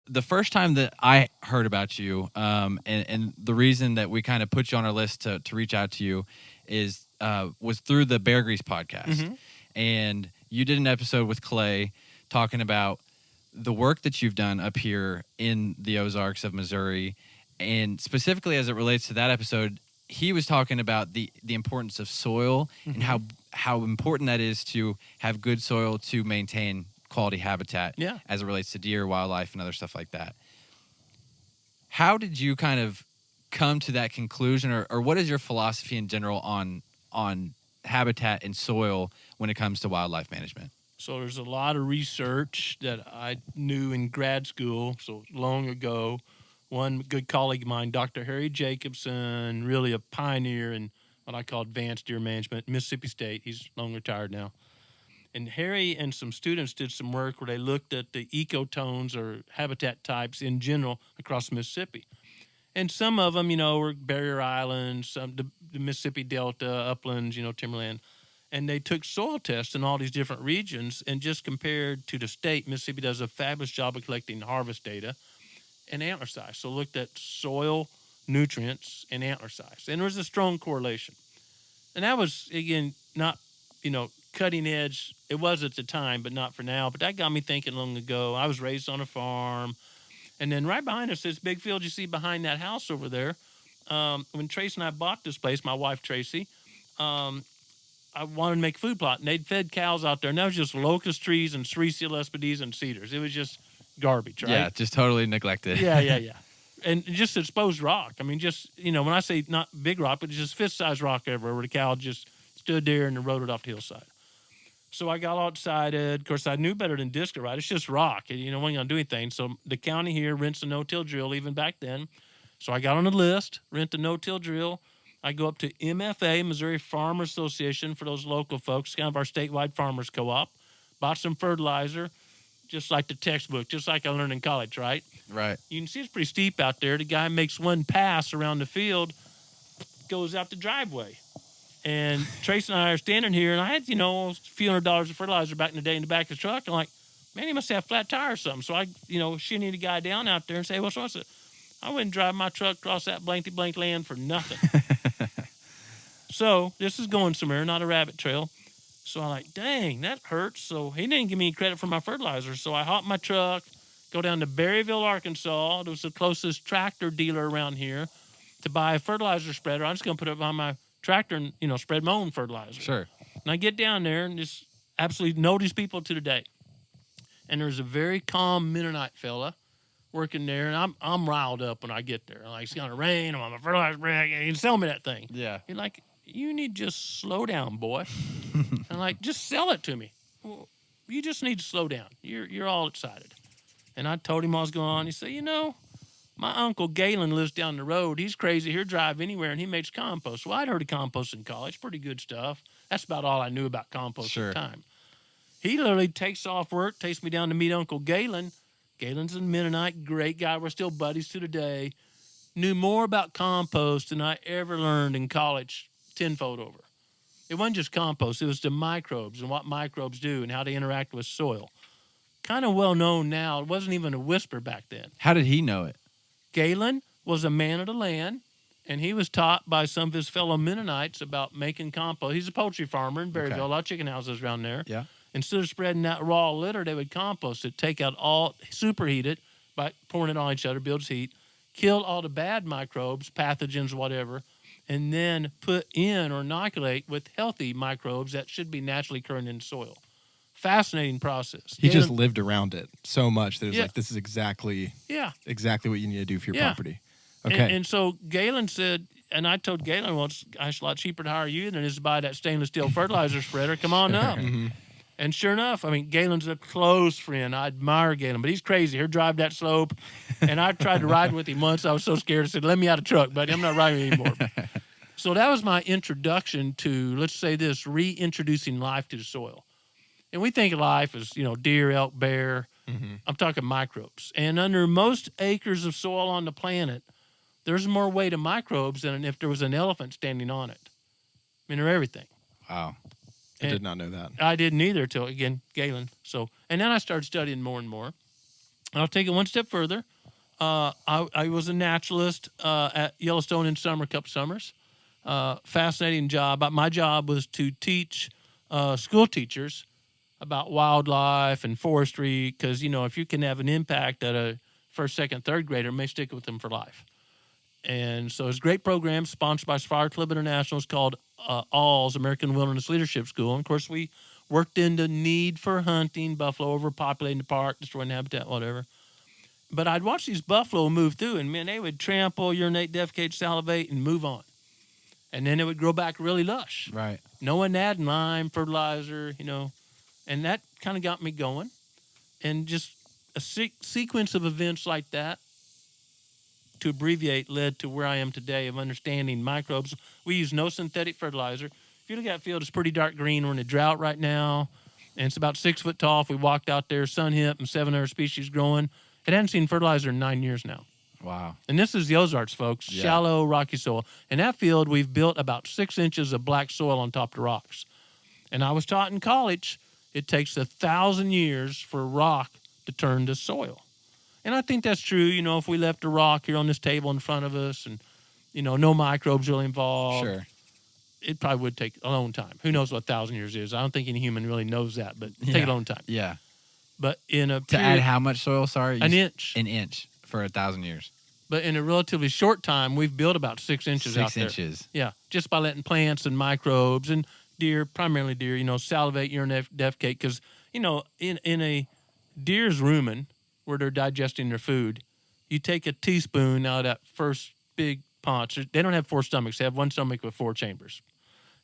the first time that I heard about you, and the reason that we kind of put you on our list to reach out to you is was through the Bear Grease podcast, and you did an episode with Clay talking about the work that you've done up here in the Ozarks of Missouri, and specifically as it relates to that episode, he was talking about the importance of soil and how important that is to have good soil to maintain quality habitat as it relates to deer, wildlife, and other stuff like that. How did you kind of come to that conclusion, or what is your philosophy in general on habitat and soil when it comes to wildlife management? So there's a lot of research that I knew in grad school, so long ago. One good colleague of mine, Dr. Harry Jacobson, really a pioneer in what I call advanced deer management, Mississippi State. He's long retired now. And Harry and some students did some work where they looked at the ecotones or habitat types in general across Mississippi. And some of them, were barrier islands, some the Mississippi Delta, uplands, timberland. And they took soil tests in all these different regions and just compared to the state. Mississippi does a fabulous job of collecting harvest data and antler size. So looked at soil, nutrients, and antler size. And there was a strong correlation. And that was, again, not, cutting edge. It was at the time, but not for now. But that got me thinking long ago. I was raised on a farm. And then right behind us, this big field you see behind that house over there. When Tracy and I bought this place, my wife Tracy, I wanted to make a food plot. And they'd fed cows out there. And that was just locust trees and Sericea lespedeza and cedars. It was just garbage, right? Yeah, just totally neglected. Yeah. And just exposed rock. I mean, just, when I say not big rock, but just fist-sized rock everywhere where the cow just stood there and rode it off the hillside. So I got all excited. Of course, I knew better than disc, right? It's just rock. And, when you're going to do anything. So the county here rents a no-till drill even back then. So I got on the list, rent a no-till drill. I go up to MFA, Missouri Farmer Association, for those local folks, kind of our statewide farmers co-op. Bought some fertilizer, just like the textbook, just like I learned in college, right? Right. You can see it's pretty steep out there. The guy makes one pass around the field, goes out the driveway. And Trace and I are standing here, and I had, a few $100s of fertilizer back in the day in the back of the truck. I'm like, man, he must have flat tire or something. So I, shinny the guy down out there and say, what's it? I wouldn't drive my truck across that blankety-blank land for nothing. So this is going somewhere, not a rabbit trail. So I'm like, dang, that hurts. So he didn't give me credit for my fertilizer. So I hop my truck, go down to Berryville, Arkansas. It was the closest tractor dealer around here to buy a fertilizer spreader. I'm just going to put it behind my tractor and, spread my own fertilizer. Sure. And I get down there and just absolutely know these people to the day. And there's a very calm Mennonite fella working there, and I'm riled up when I get there. I'm like, it's going to rain. I'm on my fertilizer bag. And he's selling me that thing. Yeah. He's like, you need to just slow down, boy. I'm like, just sell it to me. Well, you just need to slow down. You're all excited. And I told him I was going on. He said, my Uncle Galen lives down the road. He's crazy. He'll drive anywhere, and he makes compost. Well, I'd heard of compost in college. Pretty good stuff. That's about all I knew about compost at the time. He literally takes off work, takes me down to meet Uncle Galen. Galen's a Mennonite, great guy. We're still buddies to today. Knew more about compost than I ever learned in college, tenfold over. It wasn't just compost. It was the microbes and what microbes do and how they interact with soil. Kind of well known now. It wasn't even a whisper back then. How did he know it? Galen was a man of the land, and he was taught by some of his fellow Mennonites about making compost. He's a poultry farmer in Berryville, a lot of chicken houses around there. Yeah. Instead of spreading that raw litter, they would compost it, take out all, superheat it by pouring it on each other, builds heat, kill all the bad microbes, pathogens, whatever, and then put in or inoculate with healthy microbes that should be naturally occurring in the soil. Fascinating process. He just lived around it so much that it was like, this is exactly what you need to do for your property. Okay. And so Galen said, and I told Galen, well, it's a lot cheaper to hire you than it is to buy that stainless steel fertilizer spreader. Come on up. And sure enough, Galen's a close friend. I admire Galen, but he's crazy. He'll drive that slope. And I tried to ride with him once. I was so scared. I said, let me out of the truck, buddy. I'm not riding anymore. So that was my introduction to, let's say this, reintroducing life to the soil. And we think of life as, deer, elk, bear. I'm talking microbes. And under most acres of soil on the planet, there's more weight of microbes than if there was an elephant standing on it. They're everything. Wow. I did not know that. I didn't either till, again, Galen. So, and then I started studying more and more. I'll take it one step further. I was a naturalist at Yellowstone in summer, a couple summers. Fascinating job. My job was to teach school teachers about wildlife and forestry because, if you can have an impact at a first, second, third grader, it may stick with them for life. And so it's a great program sponsored by Fire Club International. It's called AWLS, American Wilderness Leadership School. And, of course, we worked into need for hunting, buffalo overpopulating the park, destroying habitat, whatever. But I'd watch these buffalo move through, and, man, they would trample, urinate, defecate, salivate, and move on. And then it would grow back really lush. Right. No one add lime, fertilizer, And that kind of got me going. And just a sequence of events like that, to abbreviate, led to where I am today of understanding microbes. We use no synthetic fertilizer. If you look at that field, it's pretty dark green. We're in a drought right now, and it's about 6 foot tall. If we walked out there, sun hip and 7 other species growing. It hadn't seen fertilizer in 9 years now. Wow. And this is the Ozarks, folks. Yeah. Shallow, rocky soil. In that field, we've built about 6 inches of black soil on top of the rocks. And I was taught in college, it takes 1,000 years for rock to turn to soil. And I think that's true. If we left a rock here on this table in front of us and, no microbes really involved. Sure. It probably would take a long time. Who knows what 1,000 years is? I don't think any human really knows that, but take a long time. Yeah. But in a to add how much soil? Sorry, an inch. An inch for 1,000 years. But in a relatively short time, we've built about 6 inches out there. 6 inches. Yeah, just by letting plants and microbes and deer, primarily deer, salivate, urinate, defecate. Because in a deer's rumen, where they're digesting their food, you take a teaspoon out of that first big paunch. They don't have 4 stomachs. They have 1 stomach with 4 chambers.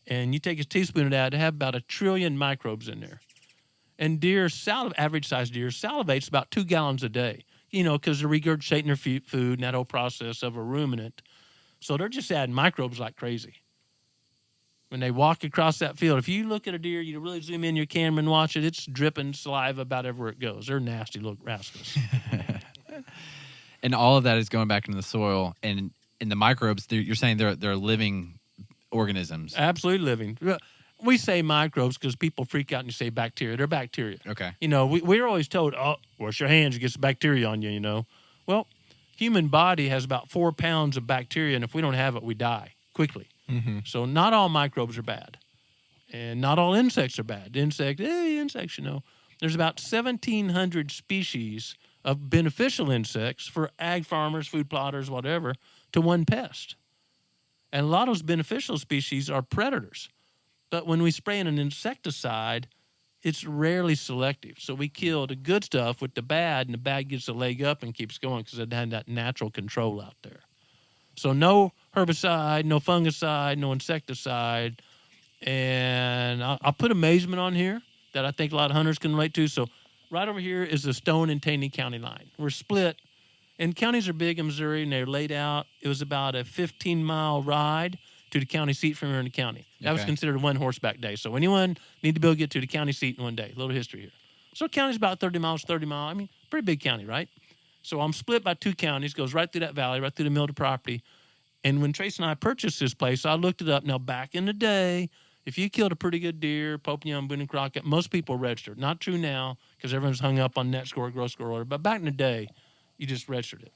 And you take a teaspoon of that, they have about 1 trillion microbes in there. And average-sized deer salivates about 2 gallons a day, because they're regurgitating their food and that whole process of a ruminant. So they're just adding microbes like crazy. When they walk across that field, if you look at a deer, you really zoom in your camera and watch it, it's dripping saliva about everywhere it goes. They're nasty little rascals. And all of that is going back into the soil. And the microbes, you're saying they're living organisms. Absolutely living. We say microbes because people freak out and you say bacteria. They're bacteria. Okay. We're always told, wash your hands, you get some bacteria on you, Well, human body has about 4 pounds of bacteria, and if we don't have it, we die quickly. Mm-hmm. So not all microbes are bad, and not all insects are bad. Insects, There's about 1,700 species of beneficial insects for ag farmers, food plotters, whatever, to one pest. And a lot of those beneficial species are predators. But when we spray in an insecticide, it's rarely selective. So we kill the good stuff with the bad, and the bad gets a leg up and keeps going because it had that natural control out there. So no herbicide, no fungicide, no insecticide. And I'll put amazement on here that I think a lot of hunters can relate to. So right over here is the Stone and Taney County line. We're split. And counties are big in Missouri, and they're laid out. It was about a 15-mile ride to the county seat from here in the county. That was considered a one-horseback day. So anyone need to be able to get to the county seat in one day. A little history here. So the county's about 30 miles. I mean, pretty big county, right? So I'm split by 2 counties, goes right through that valley, right through the middle of the property. And when Trace and I purchased this place, I looked it up. Now, back in the day, if you killed a pretty good deer, Pope and Young, Boone and Crockett, most people registered. Not true now because everyone's hung up on net score, gross score order. But back in the day, you just registered it.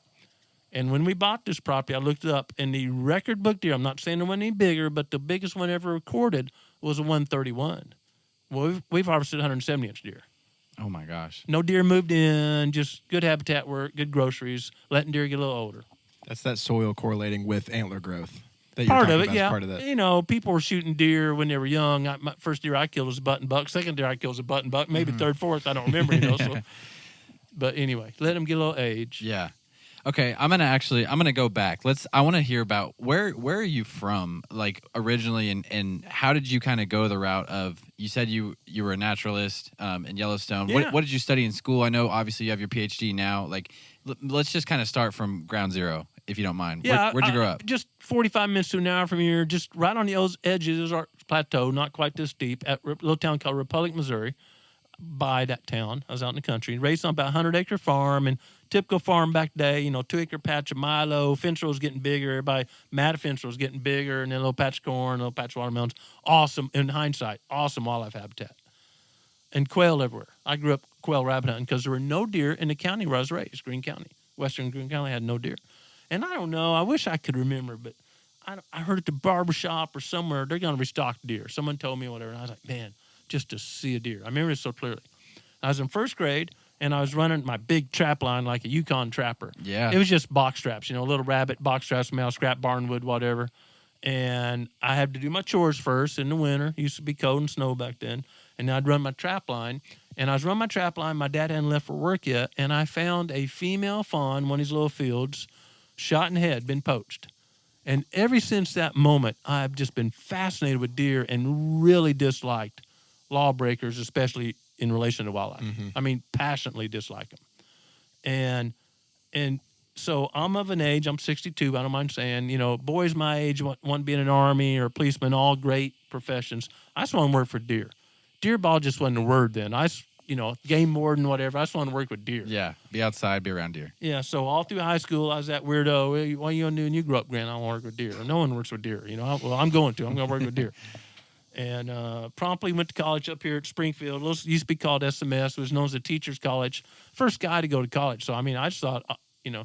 And when we bought this property, I looked it up, and the record book deer, I'm not saying there wasn't any bigger, but the biggest one ever recorded was a 131. Well, we've harvested 170-inch deer. Oh, my gosh. No deer moved in, just good habitat work, good groceries, letting deer get a little older. That's that soil correlating with antler growth. Part of it, yeah. Part of that. People were shooting deer when they were young. My first deer I killed was a button buck. Second deer I killed was a button buck. Maybe third, fourth, I don't remember, So. But anyway, let them get a little age. Yeah. Okay, I'm gonna go back. I want to hear about where are you from, like originally, and how did you kind of go the route of? You said you were a naturalist in Yellowstone. Yeah. What did you study in school? I know obviously you have your PhD now. Like, let's just kind of start from ground zero, if you don't mind. Yeah, where'd you grow up? Just 45 minutes to an hour from here, just right on the edges of Ozark Plateau, not quite this deep, at a little town called Republic, Missouri. By that town, I was out in the country, raised on about 100-acre farm, and typical farm back day, 2-acre patch of milo, fence row was getting bigger, everybody mad at fence row was getting bigger, and then a little patch of corn, a little patch of watermelons. Awesome, in hindsight, awesome wildlife habitat. And quail everywhere. I grew up quail rabbit hunting because there were no deer in the county where I was raised, Greene County. Western Greene County had no deer. And I don't know, I wish I could remember, but I heard at the barbershop or somewhere, they're going to restock deer. Someone told me whatever, and I was like, man, just to see a deer. I remember it so clearly. I was in first grade, and I was running my big trap line like a Yukon trapper. Yeah. It was just box traps, little rabbit, box traps, mouse, scrap, barnwood, whatever. And I had to do my chores first in the winter. It used to be cold and snow back then. And I'd run my trap line. And I was running my trap line. My dad hadn't left for work yet. And I found a female fawn in one of these little fields, shot in the head, been poached. And ever since that moment, I've just been fascinated with deer and really disliked lawbreakers, especially in relation to wildlife. Mm-hmm. I mean, passionately dislike them. And so I'm of an age, I'm 62, I don't mind saying, boys my age want to be in an army or a policeman, all great professions. I just want to work for deer. Deer ball just wasn't a word then. Game warden, whatever. I just want to work with deer. Yeah, be outside, be around deer. Yeah, so all through high school, I was that weirdo. Hey, what are you going to do when you grow up, Grant? I want to work with deer. No one works with deer. I'm going to work with deer. And promptly went to college up here at Springfield. It used to be called SMS. It was known as a teacher's college. First guy to go to college. So, I just thought,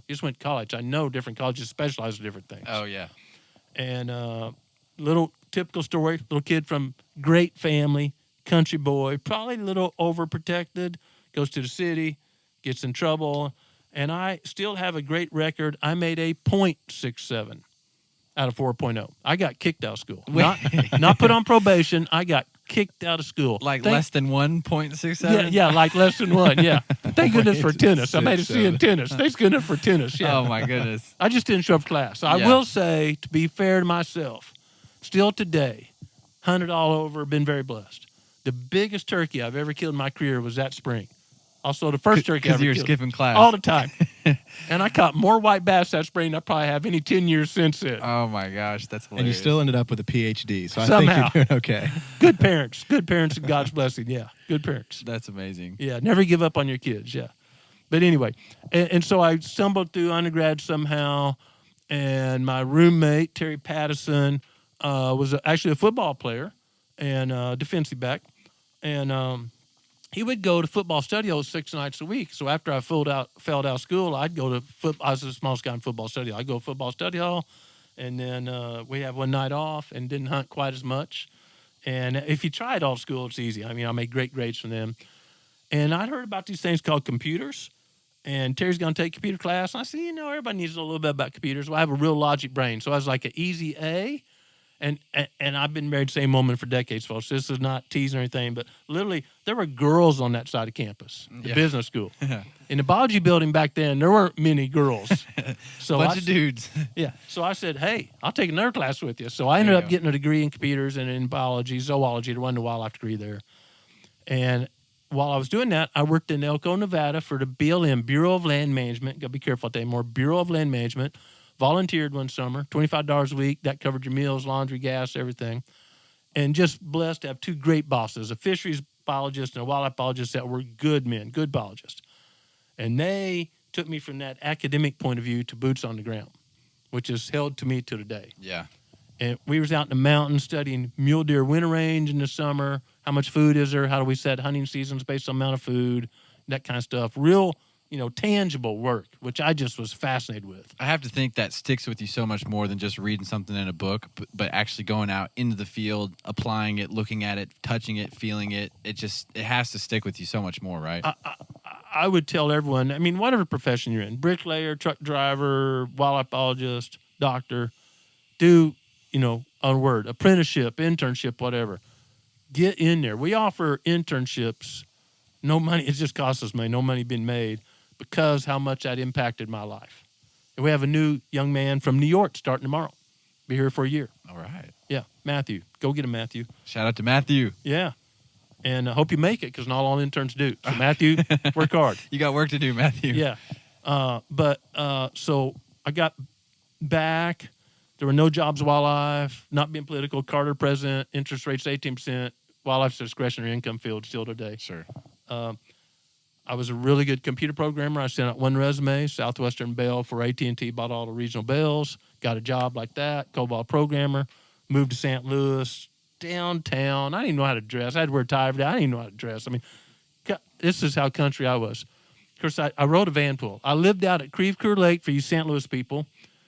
just went to college. I know different colleges specialize in different things. Oh, yeah. And little typical story, little kid from great family, country boy, probably a little overprotected, goes to the city, gets in trouble, and I still have a great record. I made a .67 out of 4.0. I got kicked out of school. Not put on probation. I got kicked out of school. Less than 1.67? Yeah, like less than one, yeah. Thank goodness for tennis. I made a C in tennis. Thank goodness for tennis, yeah. Oh, my goodness. I just didn't show up for class. I will say, to be fair to myself, still today, hunted all over, been very blessed. The biggest turkey I've ever killed in my career was that spring. Also, the first turkey I ever killed. Because you were skipping class. All the time. And I caught more white bass that spring than I probably have any 10 years since then. Oh, my gosh. That's hilarious. And you still ended up with a PhD, so Somehow. I think you're doing okay. Good parents. Good parents and God's blessing. Yeah, good parents. That's amazing. Yeah, never give up on your kids. Yeah. But anyway, and so I stumbled through undergrad somehow, and my roommate, Terry Pattison, was actually a football player and defensive back. And he would go to football study hall 6 nights a week. So after I failed out of school, I'd go to I was the smallest guy in football study hall. I'd go to football study hall, and then we have one night off and didn't hunt quite as much. And if you try it all school, it's easy. I made great grades from them. And I'd heard about these things called computers. And Terry's going to take computer class. And I said, everybody needs to know a little bit about computers. Well, I have a real logic brain. So I was like an easy A. And I've been married the same woman for decades, folks. This is not teasing or anything, but literally there were girls on that side of campus, the business school. In the biology building back then, there weren't many girls. So bunch of dudes. Yeah. So I said, hey, I'll take another class with you. So I ended up getting a degree in computers and in biology, zoology, to run the wildlife degree there. And while I was doing that, I worked in Elko, Nevada for the BLM, Bureau of Land Management. Got to be careful with that more. Bureau of Land Management. Volunteered one summer, $25 a week. That covered your meals, laundry, gas, everything. And just blessed to have two great bosses, a fisheries biologist and a wildlife biologist that were good men, good biologists. And they took me from that academic point of view to boots on the ground, which is held to me to today. Yeah. And we was out in the mountains studying mule deer winter range in the summer. How much food is there? How do we set hunting seasons based on the amount of food? That kind of stuff. Real tangible work, which I just was fascinated with. I have to think that sticks with you so much more than just reading something in a book, but actually going out into the field, applying it, looking at it, touching it, feeling it. It has to stick with you so much more, right? I would tell everyone, whatever profession you're in, bricklayer, truck driver, wildlife biologist, doctor, do, apprenticeship, internship, whatever. Get in there. We offer internships. No money. It just costs us money. No money being made. Because how much that impacted my life. And we have a new young man from New York starting tomorrow. Be here for a year. All right. Yeah, Matthew. Go get him, Matthew. Shout out to Matthew. Yeah. And I hope you make it because not all interns do. So, Matthew, work hard. You got work to do, Matthew. Yeah. So I got back. There were no jobs wildlife, not being political, Carter president, interest rates 18%, wildlife's discretionary income field still today. Sure. I was a really good computer programmer. I sent out one resume, Southwestern Bell for AT&T, bought all the regional bells, got a job like that, COBOL programmer, moved to St. Louis, downtown. I didn't even know how to dress. I had to wear a tie every day. I didn't even know how to dress. this is how country I was. Of course, I rode a van pool. I lived out at Creve Coeur Lake for you St. Louis people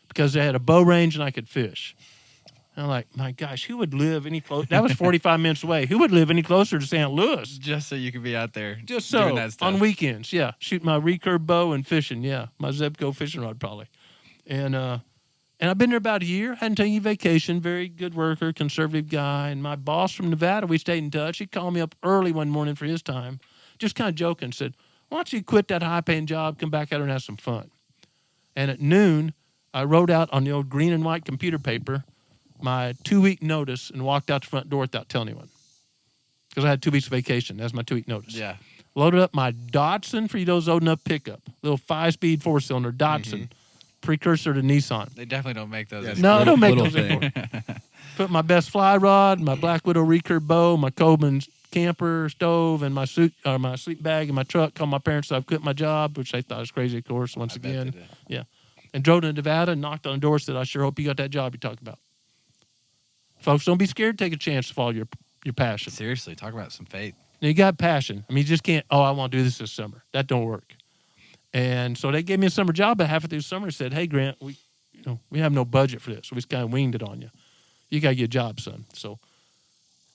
because they had a bow range and I could fish. And I'm like, my gosh, who would live any closer? That was 45 minutes away. Who would live any closer to St. Louis? Just so you could be out there Just doing so, that stuff. on weekends, yeah. Shoot my recurve bow and fishing, yeah. My Zebco fishing rod probably. And I've been there about a year. Hadn't taken any vacation. Very good worker, conservative guy. And my boss from Nevada, we stayed in touch. He called me up early one morning for his time, just kind of joking, said, why don't you quit that high-paying job, come back out here and have some fun? And at noon, I wrote out on the old green and white computer paper my 2-week notice and walked out the front door without telling anyone because I had 2 weeks of vacation. That's my 2-week notice. Yeah. Loaded up my Datsun, for you those old enough pickup, little 5-speed 4-cylinder Datsun, precursor to Nissan. They definitely don't make those. Yeah, no, I don't make those anymore. Put my best fly rod, my Black Widow recurve bow, my Coleman camper stove, and my sleep bag in my truck. Called my parents so I quit my job, which they thought was crazy, of course, once again. Yeah. And drove to Nevada and knocked on the door, said, I sure hope you got that job you talked about. Folks, don't be scared. Take a chance to follow your passion. Seriously, talk about some faith. Now, you got passion. I mean, you just can't, I want to do this summer. That don't work. And so they gave me a summer job, but halfway through the summer said, hey, Grant, we have no budget for this. So we just kind of winged it on you. You got to get a job, son. So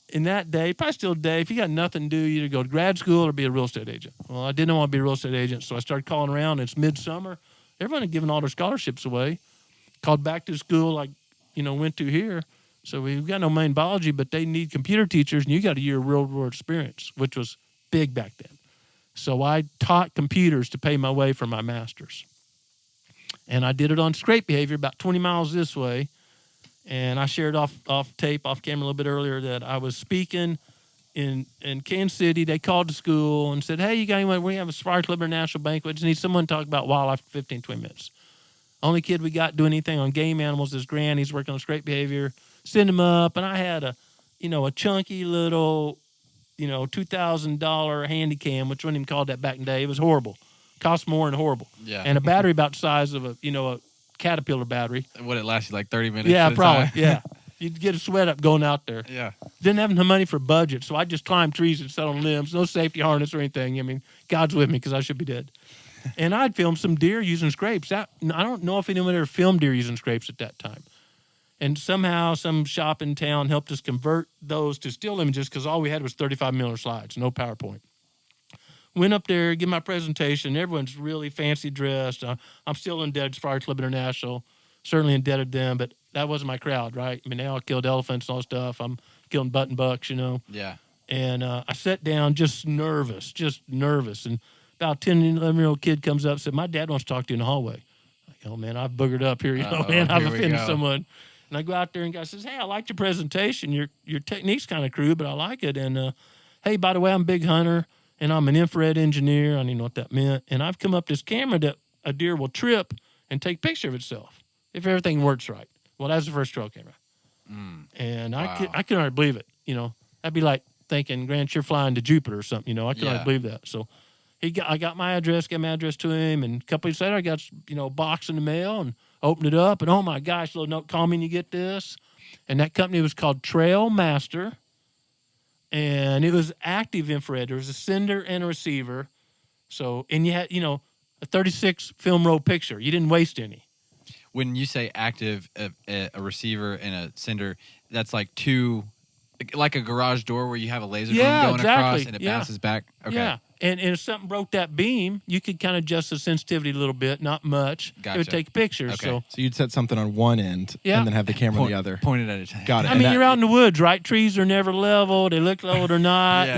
in that day, probably still today, if you got nothing to do, you either go to grad school or be a real estate agent. Well, I didn't want to be a real estate agent, so I started calling around. It's midsummer. Everyone had given all their scholarships away. Called back to school like, went to here. So we've got no main biology, but they need computer teachers, and you got a year of real-world experience, which was big back then. So I taught computers to pay my way for my master's. And I did it on scrape behavior about 20 miles this way. And I shared off camera a little bit earlier that I was speaking in Kansas City. They called the school and said, hey, you got anyone? We have a Sparks Liberty National Banquet. Just need someone to talk about wildlife for 15, 20 minutes. Only kid we got doing anything on game animals is Grant. He's working on scrape behavior. Send him up. And I had a chunky little, $2,000 handy cam, which wasn't even called that back in the day. It was horrible. Cost more and horrible. Yeah. And a battery about the size of a Caterpillar battery. Would it last you like 30 minutes? Yeah, probably. Yeah. You'd get a sweat up going out there. Yeah. Didn't have enough money for budget, so I just climbed trees and sat on limbs. No safety harness or anything. I mean, God's with me because I should be dead. And I'd filmed some deer using scrapes. I don't know if anyone ever filmed deer using scrapes at that time. And somehow some shop in town helped us convert those to still images because all we had was 35 mm slides, no PowerPoint. Went up there, give my presentation. Everyone's really fancy dressed. I'm still indebted to Sparks Liberty National. Certainly indebted to them, but that wasn't my crowd, right? I mean, they all killed elephants and all that stuff. I'm killing button bucks, Yeah. And I sat down just nervous. And about 10, 11-year-old kid comes up and said, my dad wants to talk to you in the hallway. Like, man, I've boogered up here. Man, I've offended someone. And I go out there and the guy says, hey, I liked your presentation. Your technique's kind of crude, but I like it. And, hey, by the way, I'm a big hunter, and I'm an infrared engineer. I didn't know what that meant. And I've come up with this camera that a deer will trip and take a picture of itself if everything works right. Well, that's the first trail camera. And wow. I couldn't hardly believe it. That'd be like thinking, Grant, you're flying to Jupiter or something. I couldn't hardly believe that. So I got my address, to him, and a couple weeks later, I got a box in the mail and opened it up, and oh my gosh, little note, call me and you get this. And that company was called Trail Master, and it was active infrared. There was a sender and a receiver. So, and you had, a 36 film roll picture. You didn't waste any. When you say active, a receiver and a sender, that's like two, like a garage door where you have a laser beam going across and it bounces back. Okay. Yeah. And if something broke that beam, you could kind of adjust the sensitivity a little bit, not much. Gotcha. It would take pictures. Okay. So you'd set something on one end and then have the camera on the other. Pointed at a time. Got it. I mean, you're out in the woods, right? Trees are never level. They look leveled or not,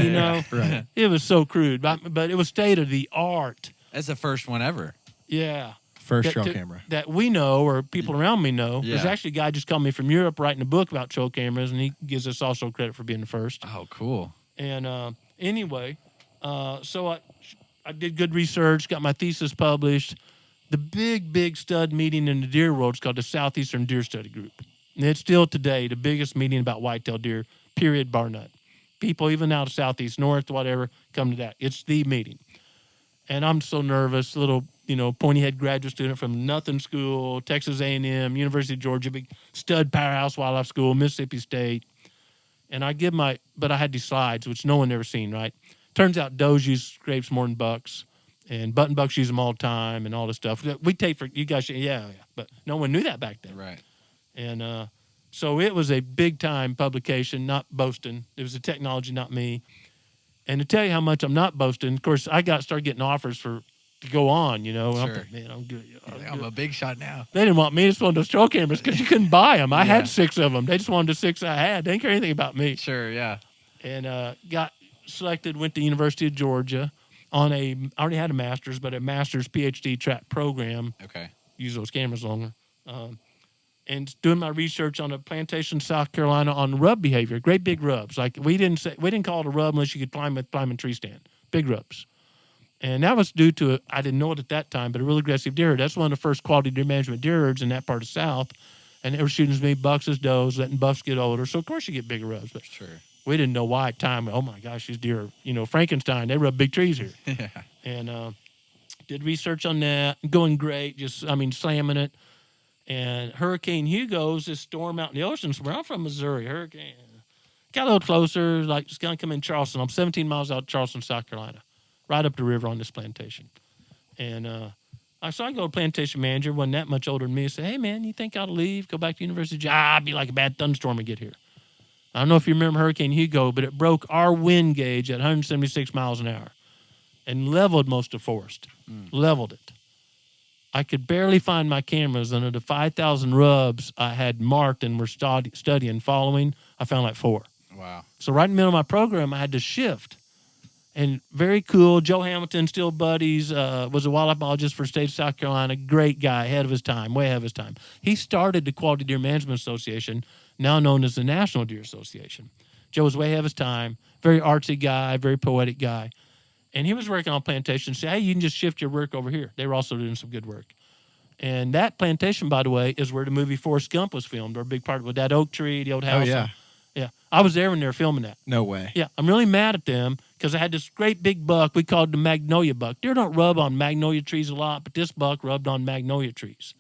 Right. It was so crude, but it was state of the art. That's the first one ever. Yeah. First trail camera. That we know, or people around me know. Yeah. There's actually a guy just called me from Europe writing a book about trail cameras, and he gives us also credit for being the first. Oh, cool. And anyway, so I did good research, got my thesis published. The big stud meeting in the deer world is called the Southeastern Deer Study Group. And it's still today the biggest meeting about whitetail deer, period, bar none. People even out of Southeast, North, whatever, come to that. It's the meeting. And I'm so nervous, little, pointy-head graduate student from nothing school, Texas A&M, University of Georgia, big stud powerhouse wildlife school, Mississippi State. And but I had these slides, which no one ever seen, right? Turns out does use scrapes more than bucks, and button bucks use them all the time, and all this stuff. We take for you guys, yeah, but no one knew that back then, right? And so it was a big time publication, not boasting. It was the technology, not me. And to tell you how much I'm not boasting, of course, I started getting offers to go on, you know. And sure. I'm thinking, man, I'm good. I'm a big shot now. They didn't want me. They just wanted those trail cameras because you couldn't buy them. I had 6 of them. They just wanted the 6 I had. They didn't care anything about me. Sure, yeah. And got selected, went to University of Georgia on I already had a master's, but a master's PhD track program. Okay. Use those cameras longer. And doing my research on a plantation, South Carolina, on rub behavior, great big rubs. Like we didn't call it a rub unless you could climb a tree stand. Big rubs. And that was due to, I didn't know it at that time, but a really aggressive deer herd. That's one of the first quality deer management deer herds in that part of the South. And they were shooting as many bucks as does, letting bucks get older. So, of course, you get bigger rubs. But sure. We didn't know why at the time. Oh, my gosh, these deer, Frankenstein, they rub big trees here. Yeah. And did research on that. Going great, slamming it. And Hurricane Hugo's this storm out in the ocean. So where I'm from, Missouri, hurricane. Got a little closer, like it's going to come in Charleston. I'm 17 miles out of Charleston, South Carolina, right up the river on this plantation. And I go to plantation manager, wasn't that much older than me, and said, hey, man, you think I ought to leave, go back to university? I'd be like a bad thunderstorm to get here. I don't know if you remember Hurricane Hugo, but it broke our wind gauge at 176 miles an hour and leveled most of the forest, leveled it. I could barely find my cameras. Under the 5,000 rubs I had marked and were studying, following, I found like 4. Wow. So right in the middle of my program, I had to shift. And very cool. Joe Hamilton, still buddies, was a wildlife biologist for the state of South Carolina. Great guy, ahead of his time, way ahead of his time. He started the Quality Deer Management Association, now known as the National Deer Association. Joe was way ahead of his time. Very artsy guy, very poetic guy. And he was working on plantations. Say, hey, you can just shift your work over here. They were also doing some good work. And that plantation, by the way, is where the movie Forrest Gump was filmed, or a big part of it, with that oak tree, the old house. Oh, yeah. Yeah. I was there when they were filming that. No way. Yeah. I'm really mad at them because I had this great big buck. We called it the magnolia buck. Deer don't rub on magnolia trees a lot, but this buck rubbed on magnolia trees.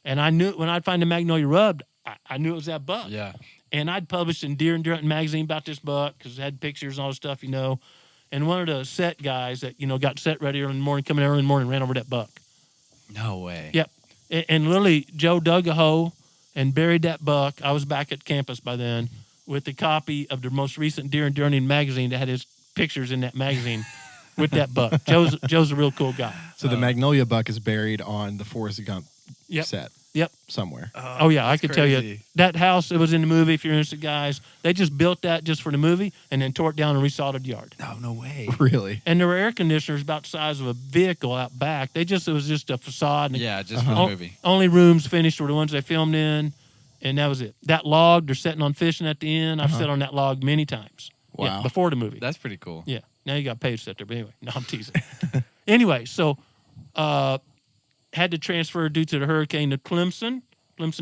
And I knew when I'd find a magnolia rubbed, I knew it was that buck. Yeah. And I'd published in Deer and Deer Hunting magazine about this buck because it had pictures and all the stuff, And one of the set guys that, got set ready early in the morning, coming early in the morning, ran over that buck. No way. Yep. And literally, Joe dug a hole and buried that buck. I was back at campus by then with a copy of the most recent Deer and Deer Hunting magazine that had his pictures in that magazine with that buck. Joe's a real cool guy. So the magnolia buck is buried on the Forrest Gump set. Yep. Somewhere. Oh yeah, I could tell you. That house, it was in the movie, if you're interested, guys. They just built that just for the movie and then tore it down and resoldered the yard. Oh, no way. Really? And there were air conditioners about the size of a vehicle out back. It was just a facade. And just for the movie. Only rooms finished were the ones they filmed in, and that was it. That log, they're sitting on fishing at the end. I've sat on that log many times. Wow. Yeah, before the movie. That's pretty cool. Yeah. Now you got paid to sit there, but anyway. No, I'm teasing. Anyway, so had to transfer due to the hurricane to Clemson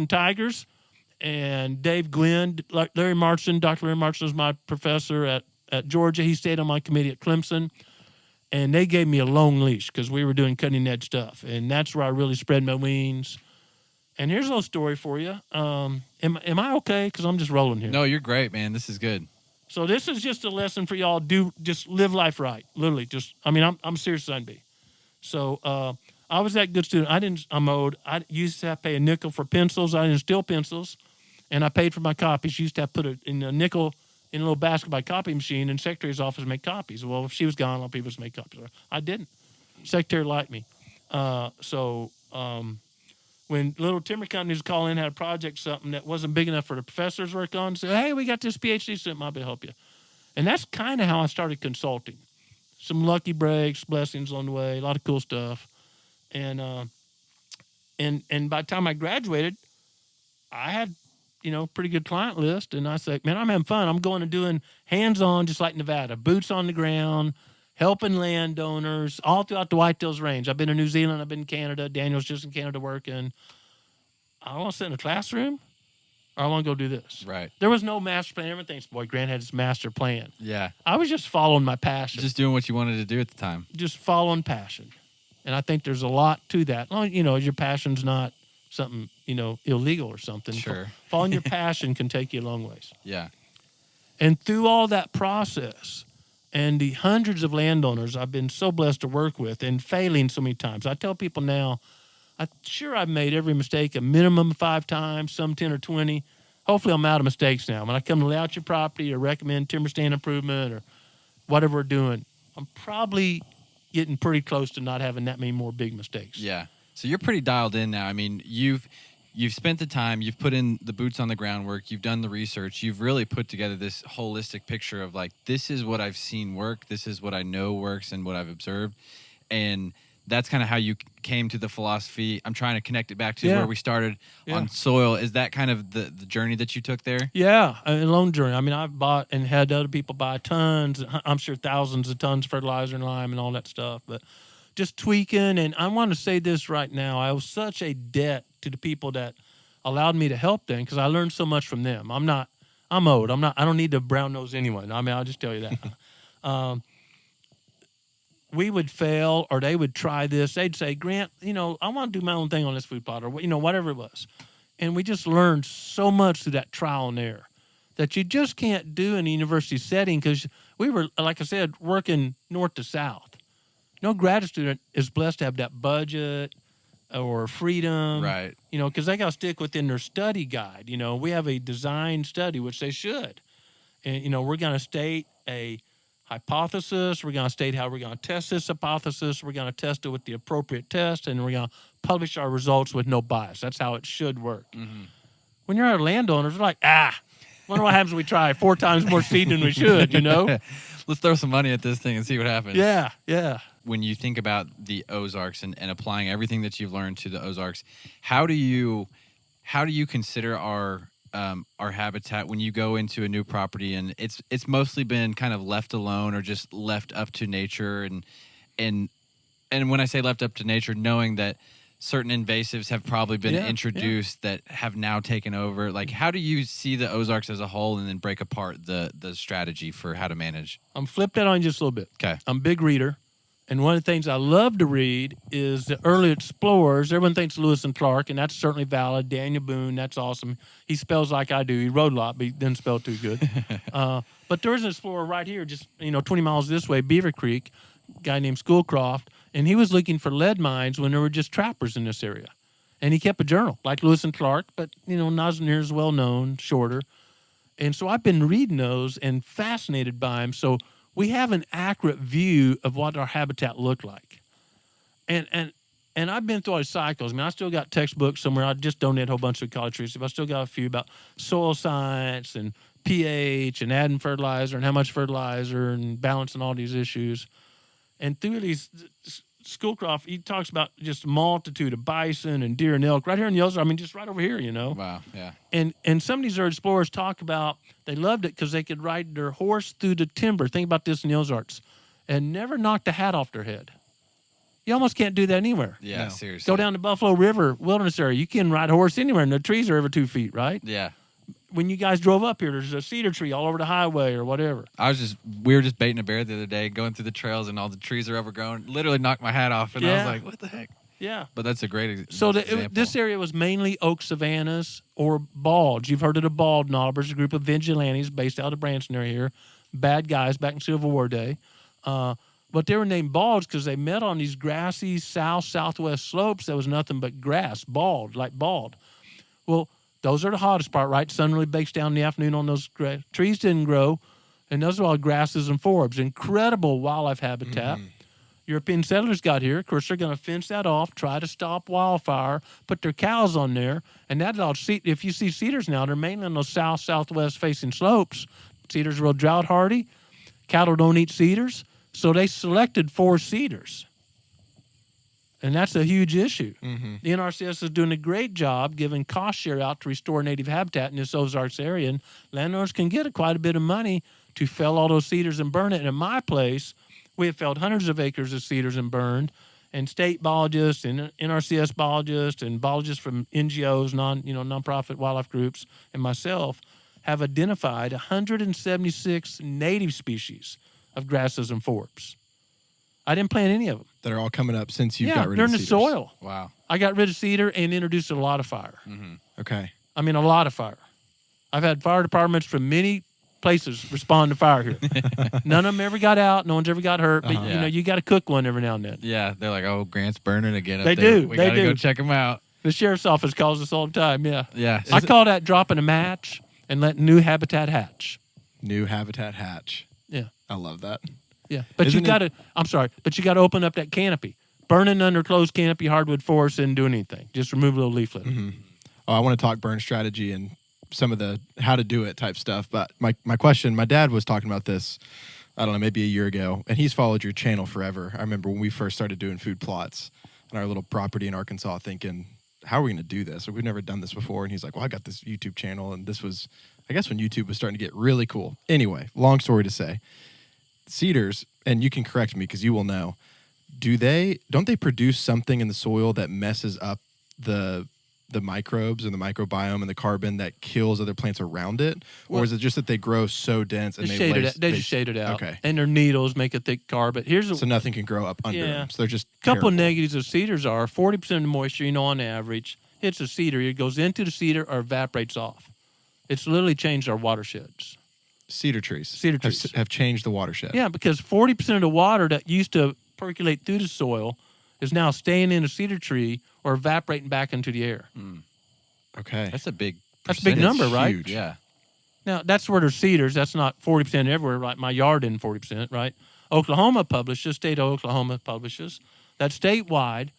Tigers, and Dave Glenn, Larry Marchson, Dr. Larry Marchson is my professor at Georgia. He stayed on my committee at Clemson, and they gave me a long leash because we were doing cutting-edge stuff, and that's where I really spread my wings. And here's a little story for you. Am I okay? Because I'm just rolling here. No, you're great, man. This is good. So this is just a lesson for y'all. Just live life right. Literally, I'm serious as I can be. So I was that good student. I'm owed. I used to have to pay a nickel for pencils. I didn't steal pencils, and I paid for my copies. Used to have to put it in a nickel in a little basket by copy machine, and secretary's office make copies. Well, if she was gone, a lot of people would make copies. I didn't. Secretary liked me. When little timber companies call in, had a project, something that wasn't big enough for the professors to work on, say, hey, we got this PhD student, might be able to help you. And that's kind of how I started consulting. Some lucky breaks, blessings on the way, a lot of cool stuff. And by the time I graduated, I had, pretty good client list. And I said, man, I'm having fun. I'm going and doing hands-on, just like Nevada, boots on the ground, helping landowners all throughout the Whitetails Range. I've been to New Zealand. I've been in Canada. Daniel's just in Canada working. I want to sit in a classroom, or I want to go do this. Right. There was no master plan. Everyone thinks, boy, Grant had his master plan. Yeah. I was just following my passion. Just doing what you wanted to do at the time. Just following passion. And I think there's a lot to that. Well, your passion's not something, illegal or something. Sure. Following your passion can take you a long ways. Yeah. And through all that process, and the hundreds of landowners I've been so blessed to work with and failing so many times. I tell people now, I've made every mistake a minimum 5 times, some 10 or 20. Hopefully I'm out of mistakes now. When I come to lay out your property or recommend timber stand improvement or whatever we're doing, I'm probably getting pretty close to not having that many more big mistakes. Yeah. So you're pretty dialed in now. I mean, you've spent the time, you've put in the boots on the groundwork, you've done the research, you've really put together this holistic picture of like, this is what I've seen work, this is what I know works and what I've observed. And that's kind of how you came to the philosophy. I'm trying to connect it back to where we started on soil. Is that kind of the journey that you took there? Yeah, a long journey. I mean, I've bought and had other people buy tons, I'm sure thousands of tons of fertilizer and lime and all that stuff, but just tweaking. And I want to say this right now. I owe such a debt to the people that allowed me to help them because I learned so much from them. I'm old. I don't need to brown nose anyone. I mean, I'll just tell you that. We would fail or they would try this. They'd say, Grant, I want to do my own thing on this food plot or, whatever it was. And we just learned so much through that trial and error that you just can't do in a university setting because we were, like I said, working north to south. No graduate student is blessed to have that budget or freedom. Right. Because they got to stick within their study guide. We have a design study, which they should. And, we're going to state a hypothesis. We're going to state how we're going to test this hypothesis. We're going to test it with the appropriate test, and we're going to publish our results with no bias. That's how it should work. Mm-hmm. When you're a landowner, it's like, wonder what happens when we try 4 times more seed than we should, Let's throw some money at this thing and see what happens. Yeah, yeah. When you think about the Ozarks and applying everything that you've learned to the Ozarks, how do you consider our habitat when you go into a new property and it's mostly been kind of left alone or just left up to nature and when I say left up to nature, knowing that certain invasives have probably been introduced that have now taken over, like how do you see the Ozarks as a whole and then break apart the strategy for how to manage? I'm flip that on just a little bit. Okay. I'm a big reader. And one of the things I love to read is the early explorers. Everyone thinks Lewis and Clark, and that's certainly valid. Daniel Boone, that's awesome. He spells like I do. He wrote a lot, but he didn't spell too good. But there's an explorer right here, just 20 miles this way, Beaver Creek, a guy named Schoolcroft, and he was looking for lead mines when there were just trappers in this area. And he kept a journal, like Lewis and Clark, but, not as near as well known, shorter. And so I've been reading those and fascinated by them. So we have an accurate view of what our habitat looked like. And I've been through all these cycles. I mean, I still got textbooks somewhere. I just donated a whole bunch of college research. I still got a few about soil science and pH and adding fertilizer and how much fertilizer and balancing all these issues. And through these, Schoolcroft, he talks about just a multitude of bison and deer and elk right here in the Ozarks. I mean, just right over here, Wow, yeah. And some of these early explorers talk about they loved it because they could ride their horse through the timber. Think about this in the Ozarks. And never knock the hat off their head. You almost can't do that anywhere. Yeah, no. Seriously. Go down to Buffalo River Wilderness area. You can ride a horse anywhere, and the trees are every 2 feet, right? Yeah. When you guys drove up here, there's a cedar tree all over the highway or whatever. We were just baiting a bear the other day, going through the trails, and all the trees are overgrown. Literally knocked my hat off, and I was like, what the heck? Yeah. But that's a great example. So this area was mainly oak savannas or balds. You've heard of the bald knobbers, a group of vigilantes based out of Branson area here. Bad guys back in Civil War day. But they were named balds because they met on these grassy southwest slopes. There was nothing but grass, bald. Well, those are the hottest part, right? Sun really bakes down in the afternoon on those trees didn't grow. And those are all grasses and forbs. Incredible wildlife habitat. Mm-hmm. European settlers got here. Of course, they're going to fence that off, try to stop wildfire, put their cows on there. And if you see cedars now, they're mainly on those southwest facing slopes. Cedars are real drought hardy. Cattle don't eat cedars. So they selected 4 cedars. And that's a huge issue. Mm-hmm. The NRCS is doing a great job giving cost share out to restore native habitat in this Ozarks area. And landowners can get quite a bit of money to fell all those cedars and burn it. And in my place, we have felled hundreds of acres of cedars and burned. And state biologists and NRCS biologists and biologists from NGOs, nonprofit wildlife groups, and myself have identified 176 native species of grasses and forbs. I didn't plant any of them. That are all coming up since you got rid they're of in cedars. the soil. Wow. I got rid of cedar and introduced a lot of fire. Mm-hmm. Okay. I mean, a lot of fire. I've had fire departments from many places respond to fire here. None of them ever got out. No one's ever got hurt. But, you got to cook one every now and then. Yeah, they're like, oh, Grant's burning again up they there. Do. We they got to do. go check him out. The sheriff's office calls us all the time, yeah. Yeah. I call that dropping a match and letting new habitat hatch. New habitat hatch. Yeah. I love that. Yeah. But you got to, but you got to open up that canopy. Burning under closed canopy hardwood forest isn't doing anything. Just remove a little leaflet. Mm-hmm. Oh, I want to talk burn strategy and some of the how to do it type stuff. But my question, my dad was talking about this, I don't know, maybe a year ago, and he's followed your channel forever. I remember when we first started doing food plots on our little property in Arkansas thinking, how are we going to do this? We've never done this before. And he's like, well, I got this YouTube channel. And this was, I guess, when YouTube was starting to get really cool. Anyway, long story to say, cedars, and you can correct me because you will know, don't they produce something in the soil that messes up the microbes and the microbiome and the carbon that kills other plants around it? Or is it just that they grow so dense and they just shade it out? Okay. And their needles make a thick carb. But so nothing can grow up under them. So they're just a couple negatives of cedars are 40% of the moisture, on average, hits a cedar. It goes into the cedar or evaporates off. It's literally changed our watersheds. Cedar trees have changed the watershed. Yeah, because 40% of the water that used to percolate through the soil is now staying in a cedar tree or evaporating back into the air. Okay. That's a big number, right? Huge. Yeah. Now, that's where there's cedars. That's not 40% everywhere, right? My yard isn't 40%, right? Oklahoma publishes, state of Oklahoma publishes, that statewide,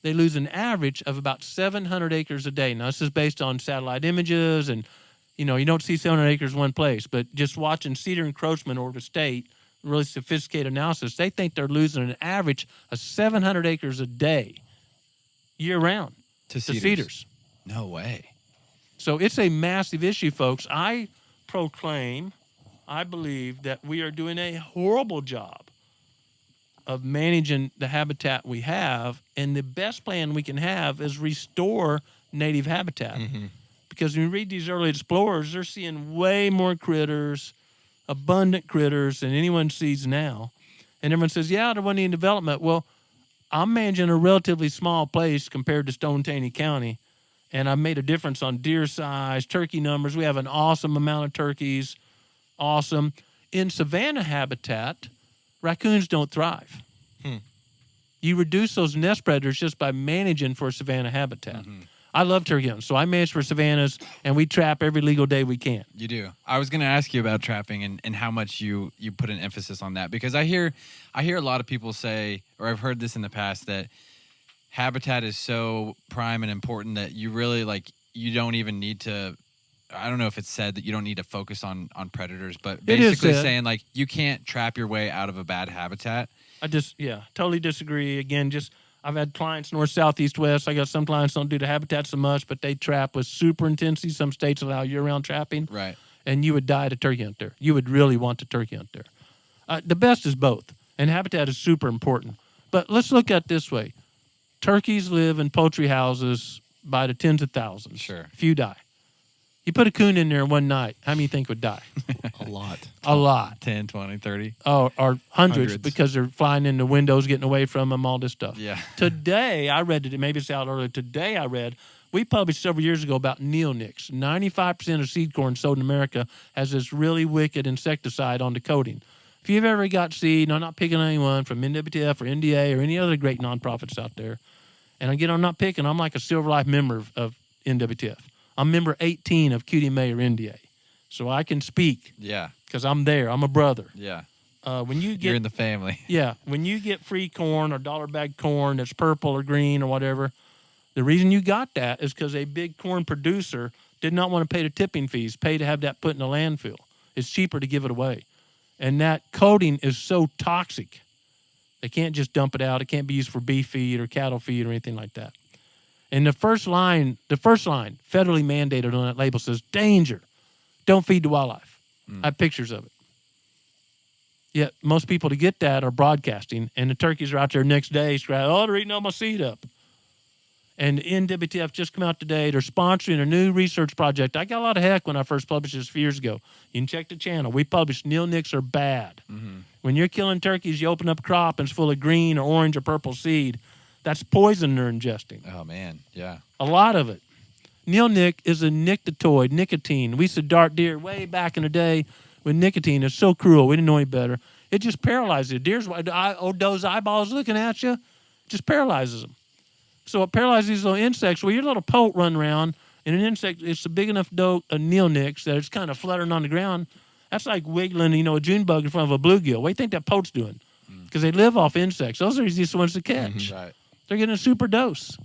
they lose an average of about 700 acres a day. Now, this is based on satellite images, and, you don't see 700 acres in one place, but just watching cedar encroachment over the state, really sophisticated analysis, they think they're losing an average of 700 acres a day year-round to cedars. No way. So it's a massive issue, folks. I believe that we are doing a horrible job of managing the habitat we have, and the best plan we can have is restore native habitat. Mm-hmm. Because when you read these early explorers, they're seeing way more critters, abundant critters than anyone sees now. And everyone says, there wasn't any development. Well, I'm managing a relatively small place compared to Stone Taney County, and I've made a difference on deer size, turkey numbers. We have an awesome amount of turkeys. Awesome. In savanna habitat, raccoons don't thrive. You reduce those nest predators just by managing for savanna habitat. Mm-hmm. I love turkey hunting, so I manage for savannas, and we trap every legal day we can. You do. I was going to ask you about trapping and how much you put an emphasis on that, because I hear a lot of people say, or I've heard this in the past, that habitat is so prime and important that you really, you don't even need to, I don't know if it's said that you don't need to focus on predators, but basically saying, you can't trap your way out of a bad habitat. I totally disagree. Again, I've had clients north, south, east, west. I got some clients don't do the habitat so much, but they trap with super intensity. Some states allow year-round trapping. Right. And you would die to turkey hunt there. You would really want to turkey hunt there. The best is both, and habitat is super important. But let's look at it this way. Turkeys live in poultry houses by the tens of thousands. Sure. Few die. You put a coon in there one night, how many you think would die? A lot. A lot. 10, 20, 30. Oh, or hundreds because they're flying in the windows, getting away from them, all this stuff. Yeah. Today, I read it, maybe it's out earlier. Today, we published several years ago about neonics. 95% of seed corn sold in America has this really wicked insecticide on the coating. If you've ever got seed, and I'm not picking anyone from NWTF or NDA or any other great nonprofits out there, and again, I'm not picking, I'm like a Silver Life member of NWTF. I'm member 18 of QDMA or NDA. So I can speak. Yeah. Because I'm there. I'm a brother. Yeah. When you're in the family. Yeah. When you get free corn or dollar bag corn that's purple or green or whatever, the reason you got that is because a big corn producer did not want to pay the tipping fees, pay to have that put in a landfill. It's cheaper to give it away. And that coating is so toxic. They can't just dump it out. It can't be used for beef feed or cattle feed or anything like that. And the first line, federally mandated on that label says, danger, don't feed the wildlife. I have pictures of it. Yet most people to get that are broadcasting, and the turkeys are out there next day scratching, they're eating all my seed up. And NWTF just come out today. They're sponsoring a new research project. I got a lot of heck when I first published this a few years ago. You can check the channel. We published neonics are bad. Mm-hmm. When you're killing turkeys, you open up a crop and it's full of green or orange or purple seed. That's poison they're ingesting. Oh, man, yeah. A lot of it. Neonic is a nicotinoid, nicotine. We used to dart deer way back in the day with nicotine. It's so cruel. We didn't know any better. It just paralyzes you. Deer's those eyeballs looking at you, just paralyzes them. So it paralyzes these little insects. Well, your little poult run around, and an insect, it's a big enough a neonics that it's kind of fluttering on the ground. That's like wiggling, a June bug in front of a bluegill. What do you think that poult's doing? Because they live off insects. Those are the easiest ones to catch. Right. They're getting a super dose.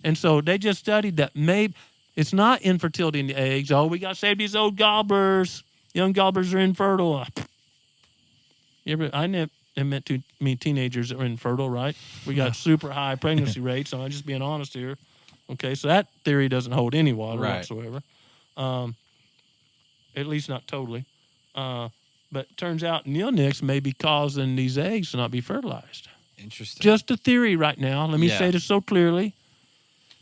And so they just studied that maybe it's not infertility in the eggs. Oh, we got to save these old gobblers. Young gobblers are infertile. I never met too many teenagers that were infertile, right? We got super high pregnancy rates. So I'm just being honest here. Okay, so that theory doesn't hold any water whatsoever. At least not totally. But it turns out neonics may be causing these eggs to not be fertilized. Interesting. Just a theory right now. Let me say this so clearly.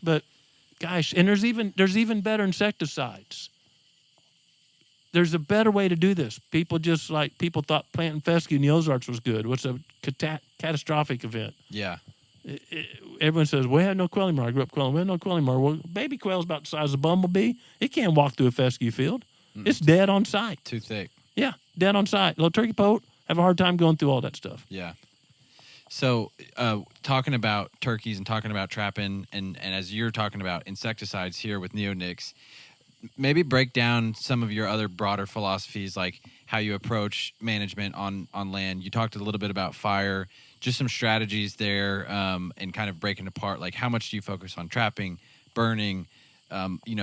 But gosh, and there's even better insecticides. There's a better way to do this. People thought planting fescue in the Ozarks was good. What's a catastrophic event? Yeah. Everyone says, we had no Quellimar. I grew up quelling. We had no Quellimar. Well, baby quail's about the size of a bumblebee. It can't walk through a fescue field. It's dead on sight. Too thick. Yeah, dead on sight. Little turkey poult, have a hard time going through all that stuff. Yeah. So talking about turkeys and talking about trapping, and as you're talking about insecticides here with neonics, maybe break down some of your other broader philosophies, like how you approach management on land. You talked a little bit about fire, just some strategies there, and kind of breaking apart, like how much do you focus on trapping, burning,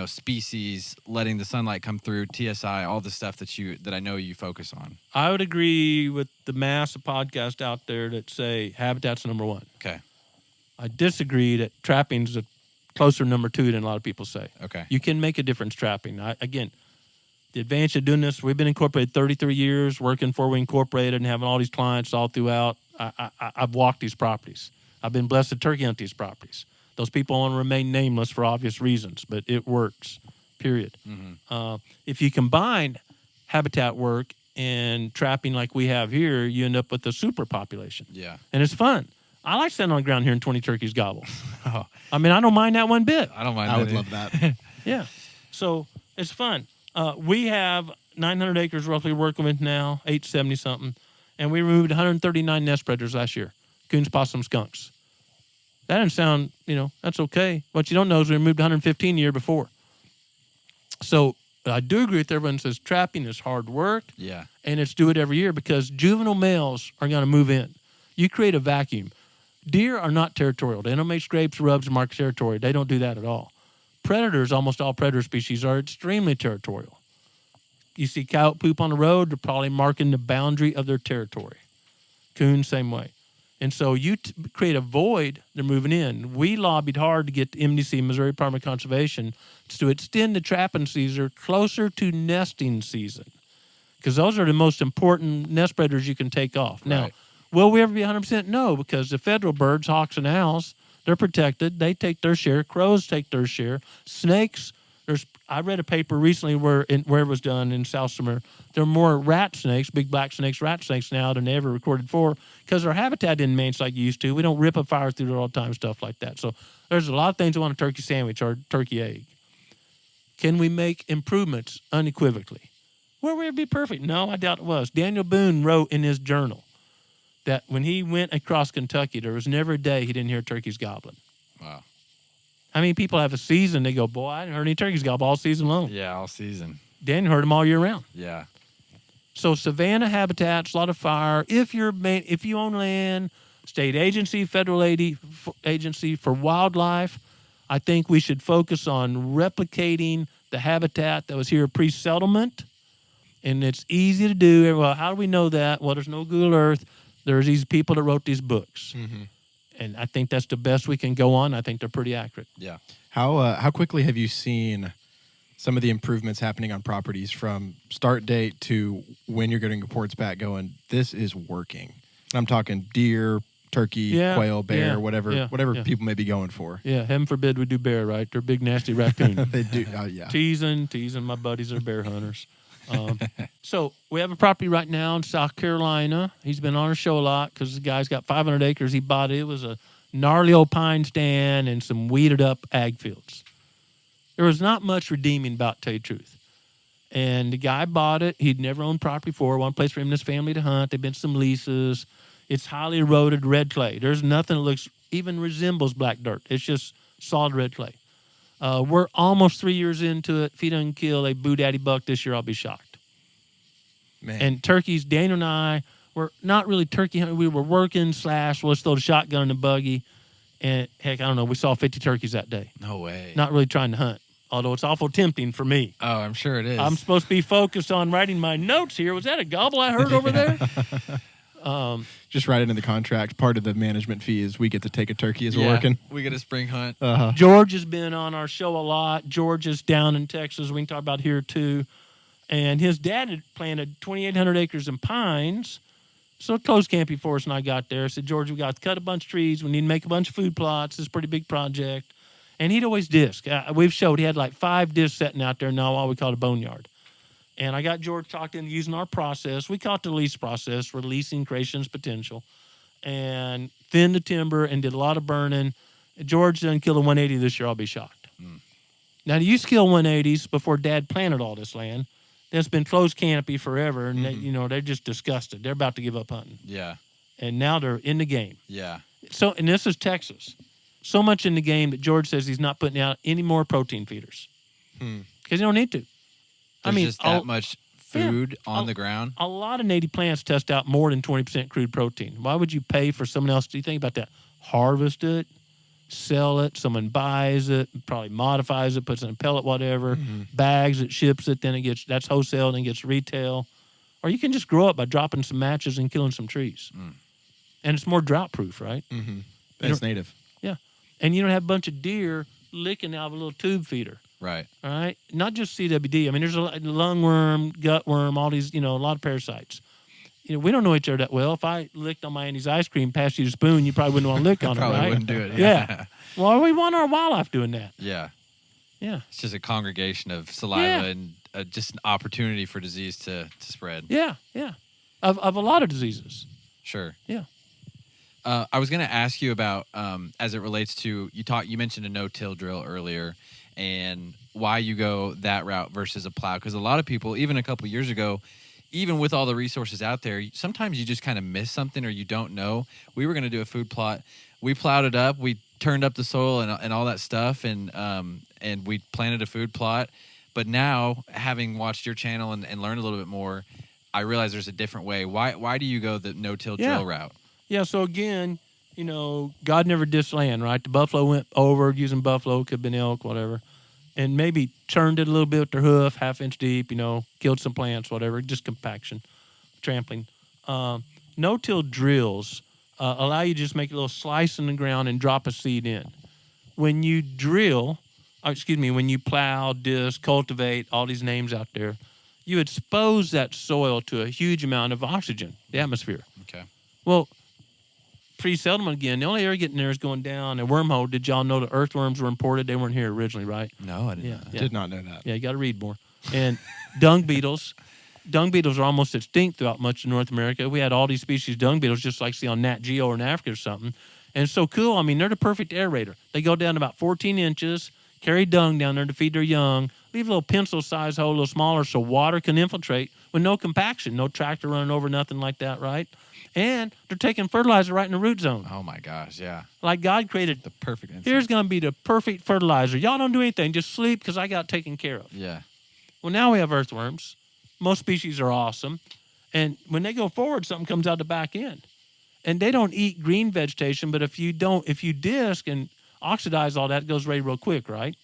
species, letting the sunlight come through, TSI, all the stuff that I know you focus on. I would agree with the mass of podcasts out there that say habitat's number one. Okay. I disagree that trapping's a closer number two than a lot of people say. Okay. You can make a difference trapping. Again, the advantage of doing this, we've been incorporated 33 years, working before we incorporated and having all these clients all throughout. I've walked these properties. I've been blessed to turkey hunt these properties. Those people want to remain nameless for obvious reasons, but it works, period. Mm-hmm. If you combine habitat work and trapping like we have here, you end up with a super population. Yeah. And it's fun. I like standing on the ground here and 20 turkeys gobble. I mean, I don't mind that one bit. I don't mind I that. would love that. Yeah. So it's fun. We have 900 acres roughly working with now, 870-something, and we removed 139 nest predators last year, coons, possums, skunks. That doesn't sound, that's okay. What you don't know is we removed 115 the year before. So I do agree with everyone that says trapping is hard work. Yeah. And it's do it every year because juvenile males are going to move in. You create a vacuum. Deer are not territorial. They don't make scrapes, rubs, and mark territory. They don't do that at all. Predators, almost all predator species, are extremely territorial. You see coyote poop on the road, they're probably marking the boundary of their territory. Coon, same way. And so you create a void, they're moving in. We lobbied hard to get the MDC, Missouri Department of Conservation, to extend the trapping season closer to nesting season because those are the most important nest predators you can take off. Now, will we ever be 100%? No, because the federal birds, hawks and owls, they're protected. They take their share. Crows take their share. Snakes, I read a paper recently where it was done in South Summer. There are more rat snakes, big black snakes, rat snakes now than they ever recorded for because our habitat didn't manage like it used to. We don't rip a fire through it all the time, stuff like that. So there's a lot of things on a turkey sandwich or turkey egg. Can we make improvements unequivocally? Will we ever be perfect? No, I doubt it was. Daniel Boone wrote in his journal that when he went across Kentucky, there was never a day he didn't hear turkeys gobbling. Wow. How many people have a season, they go, boy, I didn't hear any turkeys gobble all season long. Yeah, all season. Daniel heard them all year round. Yeah. So savanna habitats, a lot of fire. If you own land, state agency, federal agency for wildlife, I think we should focus on replicating the habitat that was here pre-settlement. And it's easy to do. Well, how do we know that? Well, there's no Google Earth. There's these people that wrote these books. Mm-hmm. And I think that's the best we can go on. I think they're pretty accurate. Yeah. How quickly have you seen some of the improvements happening on properties from start date to when you're getting reports back going, this is working? And I'm talking deer, turkey, quail, bear, whatever people may be going for. Yeah, heaven forbid we do bear, right? They're big, nasty raccoon. They do, yeah. Teasing. My buddies are bear hunters. So we have a property right now in South Carolina. He's been on our show a lot because the guy's got 500 acres. He bought it. It was a gnarly old pine stand and some weeded up ag fields. There was not much redeeming about it, to tell you the truth. And the guy bought it. He'd never owned property before. One place for him and his family to hunt. There've been some leases. It's highly eroded red clay. There's nothing that looks even resembles black dirt. It's just solid red clay. We're almost 3 years into it. If he doesn't kill a Boo Daddy buck this year, I'll be shocked. Man. And turkeys, Daniel and I were not really turkey hunting. We were working / let's throw the shotgun in the buggy. And heck, I don't know. We saw 50 turkeys that day. No way. Not really trying to hunt. Although it's awful tempting for me. Oh, I'm sure it is. I'm supposed to be focused on writing my notes here. Was that a gobble I heard over there? Just write it in the contract. Part of the management fee is we get to take a turkey as we're working. We get a spring hunt. George has been on our show a lot. George is down in Texas. We can talk about here too. And his dad had planted 2,800 acres in pines. So closed camp before us and I got there. I said, George, we got to cut a bunch of trees. We need to make a bunch of food plots. It's a pretty big project. And he'd always disc. We've showed he had like 5 discs sitting out there now, what we call a boneyard. And I got George talked into using our process. We call it the lease process, releasing creation's potential. And thinned the timber and did a lot of burning. George done kill a 180 this year, I'll be shocked. Now, he used to kill 180s before Dad planted all this land. That's been closed canopy forever, and they're just disgusted. They're about to give up hunting. Yeah. And now they're in the game. Yeah. So, and this is Texas. So much in the game that George says he's not putting out any more protein feeders because you don't need to. There's just that much food on the ground. A lot of native plants test out more than 20% crude protein. Why would you pay for someone else? Do you think about that? Harvest it, sell it. Someone buys it, probably modifies it, puts it in a pellet, whatever, bags it, ships it. Then that's wholesale, then gets retail. Or you can just grow it by dropping some matches and killing some trees. And it's more drought proof, right? And it's native. Yeah. And you don't have a bunch of deer licking out of a little tube feeder. Right. All right. Not just CWD. I mean, there's a lungworm, gutworm, all these, a lot of parasites. We don't know each other that well. If I licked on my Andy's ice cream, passed you the spoon, you probably wouldn't want to lick on it, right? Probably wouldn't do it. Yeah. Well, we want our wildlife doing that. Yeah. Yeah. It's just a congregation of saliva and just an opportunity for disease to spread. Yeah. Yeah. Of a lot of diseases. Sure. Yeah. I was going to ask you about, as it relates to, you mentioned a no-till drill earlier, and why you go that route versus a plow. Because a lot of people, even a couple years ago, even with all the resources out there, sometimes you just kind of miss something or you don't know. We were going to do a food plot. We plowed it up. We turned up the soil and all that stuff, and we planted a food plot. But now, having watched your channel and learned a little bit more, I realize there's a different way. Why do you go the no-till drill route? Yeah, so again, God never dissed land, right? The buffalo went over using buffalo, could have been elk, whatever, and maybe turned it a little bit with their hoof, 1/2 inch deep, killed some plants, whatever, just compaction, trampling. No-till drills allow you to just make a little slice in the ground and drop a seed in. When you when you plow, disc, cultivate, all these names out there, you expose that soil to a huge amount of oxygen, the atmosphere. Okay. Well, pre-settlement again, the only area getting there is going down a wormhole. Did y'all know the earthworms were imported? They weren't here originally, right? No, I didn't know that. Did not know that. Yeah, you got to read more. And dung beetles. Dung beetles are almost extinct throughout much of North America. We had all these species of dung beetles, just like see on Nat Geo or in Africa or something. And it's so cool. I mean, they're the perfect aerator. They go down about 14 inches, carry dung down there to feed their young, leave a little pencil-sized hole, a little smaller, so water can infiltrate with no compaction, no tractor running over, nothing like that, right? And they're taking fertilizer right in the root zone. Oh, my gosh, yeah. Like God created. The perfect insect. Here's going to be the perfect fertilizer. Y'all don't do anything. Just sleep because I got it taken care of. Yeah. Well, now we have earthworms. Most species are awesome. And when they go forward, something comes out the back end. And they don't eat green vegetation, but if you disc and oxidize all that, it goes away real quick, right?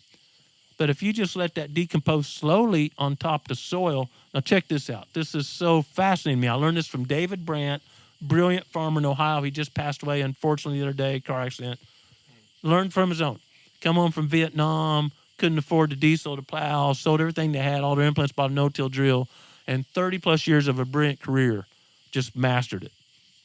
But if you just let that decompose slowly on top of the soil, now check this out. This is so fascinating to me. I learned this from David Brandt, brilliant farmer in Ohio. He just passed away, unfortunately, the other day, car accident. Learned from his own. Come home from Vietnam, couldn't afford the diesel to plow, sold everything they had, all their implements, bought a no-till drill, and 30-plus years of a brilliant career, just mastered it.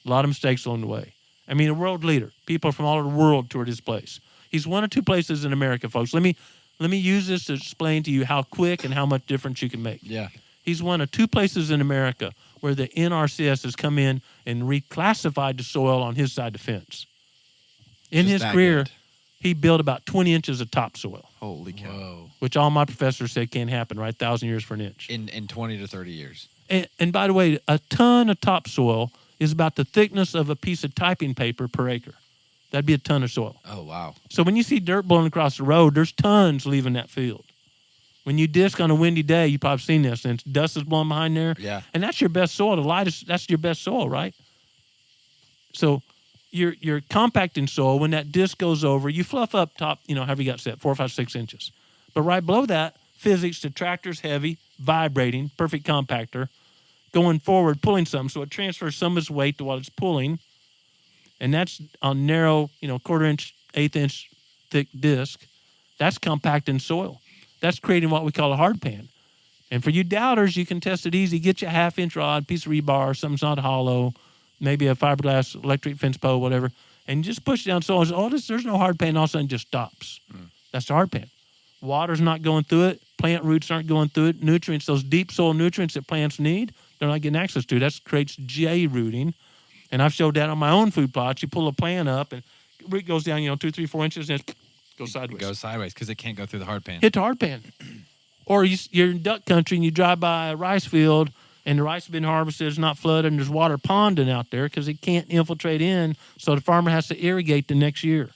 A lot of mistakes along the way. I mean, a world leader. People from all over the world toured his place. He's one of 2 places in America, folks. Let me use this to explain to you how quick and how much difference you can make. Yeah. He's one of 2 places in America where the NRCS has come in and reclassified the soil on his side of the fence. In his career, he built about 20 inches of topsoil. Holy cow. Whoa. which all my professors said can't happen, right? 1,000 years for an inch. In 20 to 30 years. And by the way, a ton of topsoil is about the thickness of a piece of typing paper per acre. That'd be a ton of soil. Oh, wow. So when you see dirt blowing across the road, there's tons leaving that field. When you disc on a windy day, you've probably seen this, and dust is blowing behind there. Yeah. And that's your best soil. The lightest, that's your best soil, right? So you're compacting soil. When that disc goes over, you fluff up top, however you got set, 4, 5, 6 inches. But right below that, physics, the tractor's heavy, vibrating, perfect compactor, going forward, pulling something. So it transfers some of its weight to what it's pulling. And that's on narrow, 1/4 inch, 1/8 inch thick disc. That's compacting soil. That's creating what we call a hard pan. And for you doubters, you can test it easy. Get you a 1/2 inch rod, piece of rebar, something's not hollow, maybe a fiberglass electric fence pole, whatever, and just push it down soil. There's no hard pan. And all of a sudden, it just stops. That's the hard pan. Water's not going through it. Plant roots aren't going through it. Nutrients, those deep soil nutrients that plants need, they're not getting access to. That creates J rooting. And I've showed that on my own food plots. You pull a plant up, and root goes down, 2, 3, 4 inches, and it goes sideways. It goes sideways because it can't go through the hard pan. Hit the hard pan. Or you're in duck country, and you drive by a rice field, and the rice has been harvested, it's not flooded, and there's water ponding out there because it can't infiltrate in, so the farmer has to irrigate the next year.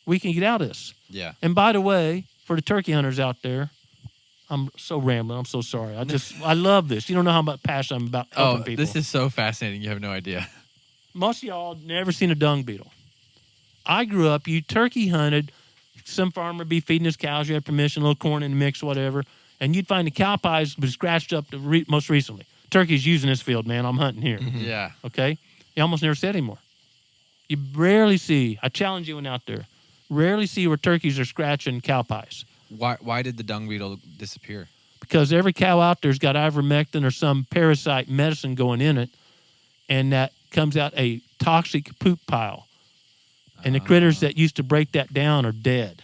We can get out of this. Yeah. And by the way, for the turkey hunters out there, I'm so rambling. I'm so sorry. I love this. You don't know how much passion I'm about helping people. This is so fascinating. You have no idea. Most of y'all never seen a dung beetle. I grew up, you turkey hunted, some farmer would be feeding his cows, you had permission, a little corn in the mix, whatever, and you'd find the cow pies was scratched up most recently. Turkey's using this field, man. I'm hunting here. Mm-hmm. Yeah. Okay? You almost never see it anymore. You rarely see, I challenge you out there, rarely see where turkeys are scratching cow pies. Why did the dung beetle disappear? Because every cow out there's got ivermectin or some parasite medicine going in it, and that comes out a toxic poop pile. And the critters that used to break that down are dead.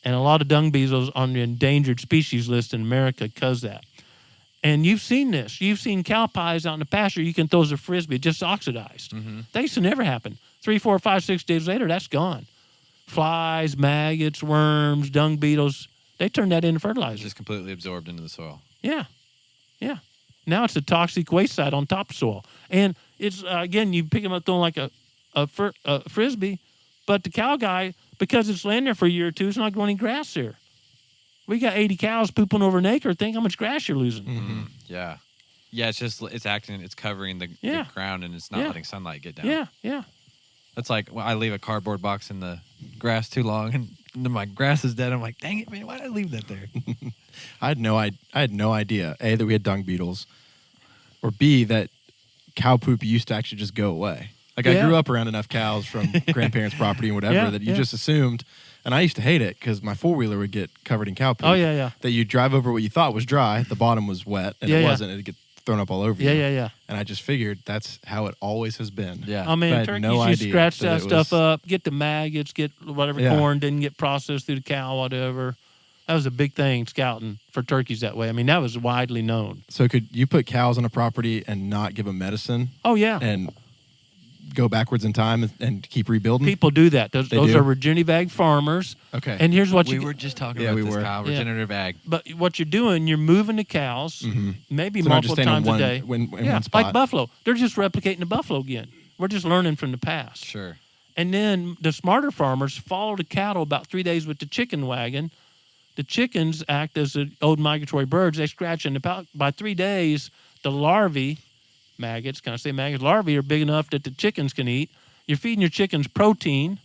And a lot of dung beetles on the endangered species list in America cause that. And you've seen this. You've seen cow pies out in the pasture. You can throw as a Frisbee. It just oxidized. Mm-hmm. That used to never happen. 3, 4, 5, 6 days later, that's gone. Flies, maggots, worms, dung beetles, they turn that into fertilizer. Just completely absorbed into the soil. Yeah. Yeah. Now it's a toxic waste site on topsoil. And it's, again, you pick them up throwing like a Frisbee, but the cow guy, because it's laying there for a year or two, it's not growing any grass there. We got 80 cows pooping over an acre. Think how much grass you're losing. Mm-hmm. Yeah. Yeah, it's covering the ground, and it's not letting sunlight get down. Yeah, yeah. That's like when I leave a cardboard box in the grass too long, and then my grass is dead. I'm like, dang it, man, why did I leave that there? I had no idea, A, that we had dung beetles, or B, that cow poop used to actually just go away. Like, I grew up around enough cows from grandparents' property and whatever that you just assumed, and I used to hate it because my four-wheeler would get covered in cow poop. Oh, yeah, yeah. That you drive over what you thought was dry, the bottom was wet, and it wasn't. It'd get thrown up all over you. Yeah. And I just figured that's how it always has been. Yeah. I mean, I had turkeys, no you idea scratch that that it stuff was- up, get the maggots, get whatever corn didn't get processed through the cow, whatever. That was a big thing, scouting for turkeys that way. I mean, that was widely known. So could you put cows on a property and not give them medicine Oh, yeah. and go backwards in time and keep rebuilding? People do that. Those do? are regenerative ag farmers. Okay. And here's what We were just talking Yeah, about we this, were. Kyle, Yeah. regenerative ag. But what you're doing, you're moving the cows, maybe So not just multiple staying on times one- a day. in yeah, one spot. like buffalo. They're just replicating the buffalo again. We're just learning from the past. Sure. And then the smarter farmers follow the cattle about 3 days with the chicken wagon. The chickens act as the old migratory birds. They scratch, and about by 3 days, the larvae, maggots, can I say maggots? Larvae are big enough that the chickens can eat. You're feeding your chickens protein,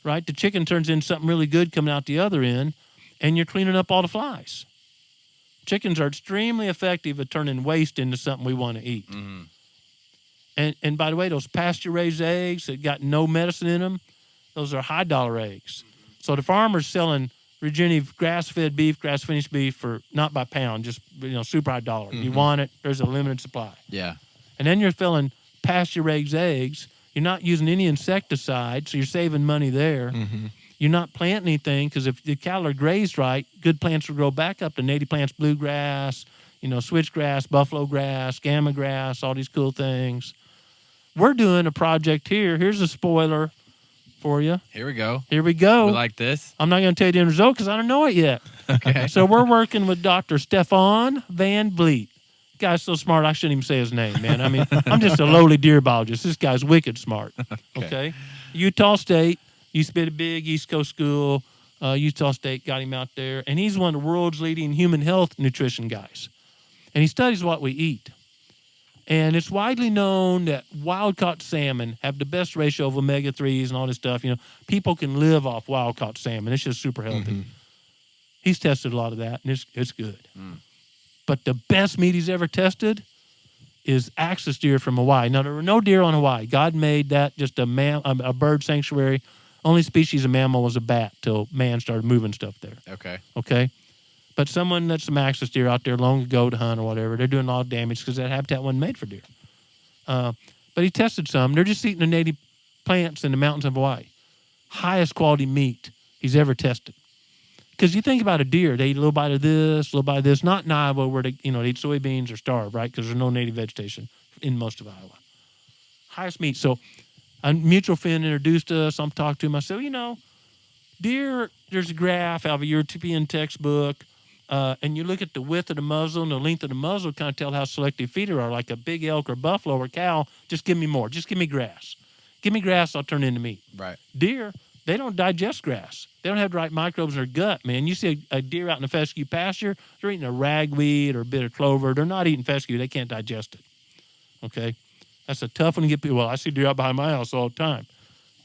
right? The chicken turns in something really good coming out the other end, and you're cleaning up all the flies. Chickens are extremely effective at turning waste into something we want to eat. Mm-hmm. And by the way, those pasture-raised eggs that got no medicine in them, those are high-dollar eggs. So the farmer's selling regenerative grass-fed beef, grass-finished beef for not by pound, just super high dollar. You want it, there's a limited supply. Yeah. And then you're filling pasture-raised eggs. You're not using any insecticide, so you're saving money there. You're not planting anything because if the cattle are grazed right, good plants will grow back up to native plants, bluegrass, switchgrass, buffalo grass, gamma grass, all these cool things. We're doing a project here. Here's a spoiler. for you. Here we go. Here we go. We like this. I'm not going to tell you the end result because I don't know it yet. Okay. So we're working with Dr. Stefan Van Vliet. Guy's so smart, I shouldn't even say his name, man. I mean, I'm just a lowly deer biologist. This guy's wicked smart. Okay. Utah State used to be a big East Coast school. Utah State got him out there. And he's one of the world's leading human health nutrition guys. And he studies what we eat. And it's widely known that wild-caught salmon have the best ratio of omega-3s and all this stuff. You know, people can live off wild-caught salmon. It's just super healthy. Mm-hmm. He's tested a lot of that, and it's good. But the best meat he's ever tested is axis deer from Hawaii. Now, there were no deer on Hawaii. God made that just a bird sanctuary. Only species of mammal was a bat till man started moving stuff there. Okay? But someone let some axis deer out there long ago to hunt or whatever. They're doing a lot of damage because that habitat wasn't made for deer. But he tested some. They're just eating the native plants in the mountains of Hawaii. Highest quality meat he's ever tested. Because you think about a deer, they eat a little bite of this, a little bite of this. Not in Iowa where they eat soybeans or starve, right? Because there's no native vegetation in most of Iowa. Highest meat. So a mutual friend introduced us. I'm talking to him. I said, deer, there's a graph out of a European textbook. And you look at the width of the muzzle and the length of the muzzle, kind of tell how selective feeder are. Like a big elk or buffalo or cow, just give me more. Just give me grass. Give me grass, I'll turn it into meat. Right. Deer, they don't digest grass. They don't have the right microbes in their gut, man. You see a deer out in a fescue pasture, they're eating a ragweed or a bit of clover. They're not eating fescue. They can't digest it. Okay? That's a tough one to get people. Well, I see deer out behind my house all the time.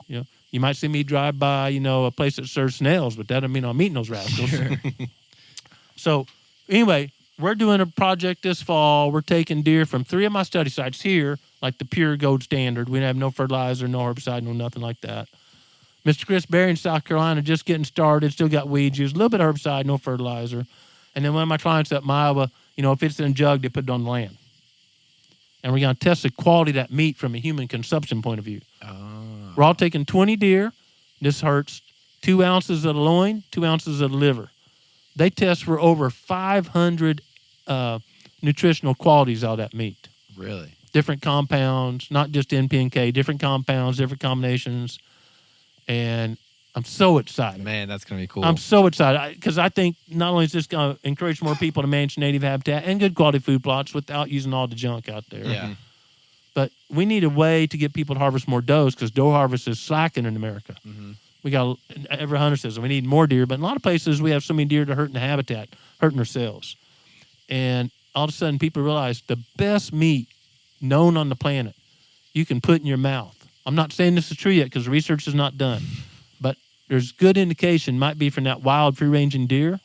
You might see me drive by, a place that serves snails, but that doesn't mean I'm eating those rascals. Sure. So, anyway, we're doing a project this fall. We're taking deer from 3 of my study sites here, like the pure gold standard. We have no fertilizer, no herbicide, no nothing like that. Mr. Chris Berry in South Carolina, just getting started, still got weed juice, a little bit of herbicide, no fertilizer. And then one of my clients up in Iowa, if it's in a jug, they put it on the land. And we're going to test the quality of that meat from a human consumption point of view. Oh. We're all taking 20 deer. This hurts 2 ounces of the loin, 2 ounces of the liver. They test for over 500 nutritional qualities out of that meat. Really? Different compounds, not just NP and K, different compounds, different combinations. And I'm so excited. Man, that's going to be cool. I'm so excited because I think not only is this going to encourage more people to manage native habitat and good quality food plots without using all the junk out there. Yeah. But we need a way to get people to harvest more does because doe harvest is slacking in America. Mm-hmm. We got, every hunter says we need more deer, but in a lot of places we have so many deer that are hurting the habitat, hurting themselves. And all of a sudden people realize the best meat known on the planet you can put in your mouth. I'm not saying this is true yet because the research is not done, but there's good indication might be from that wild free-ranging deer,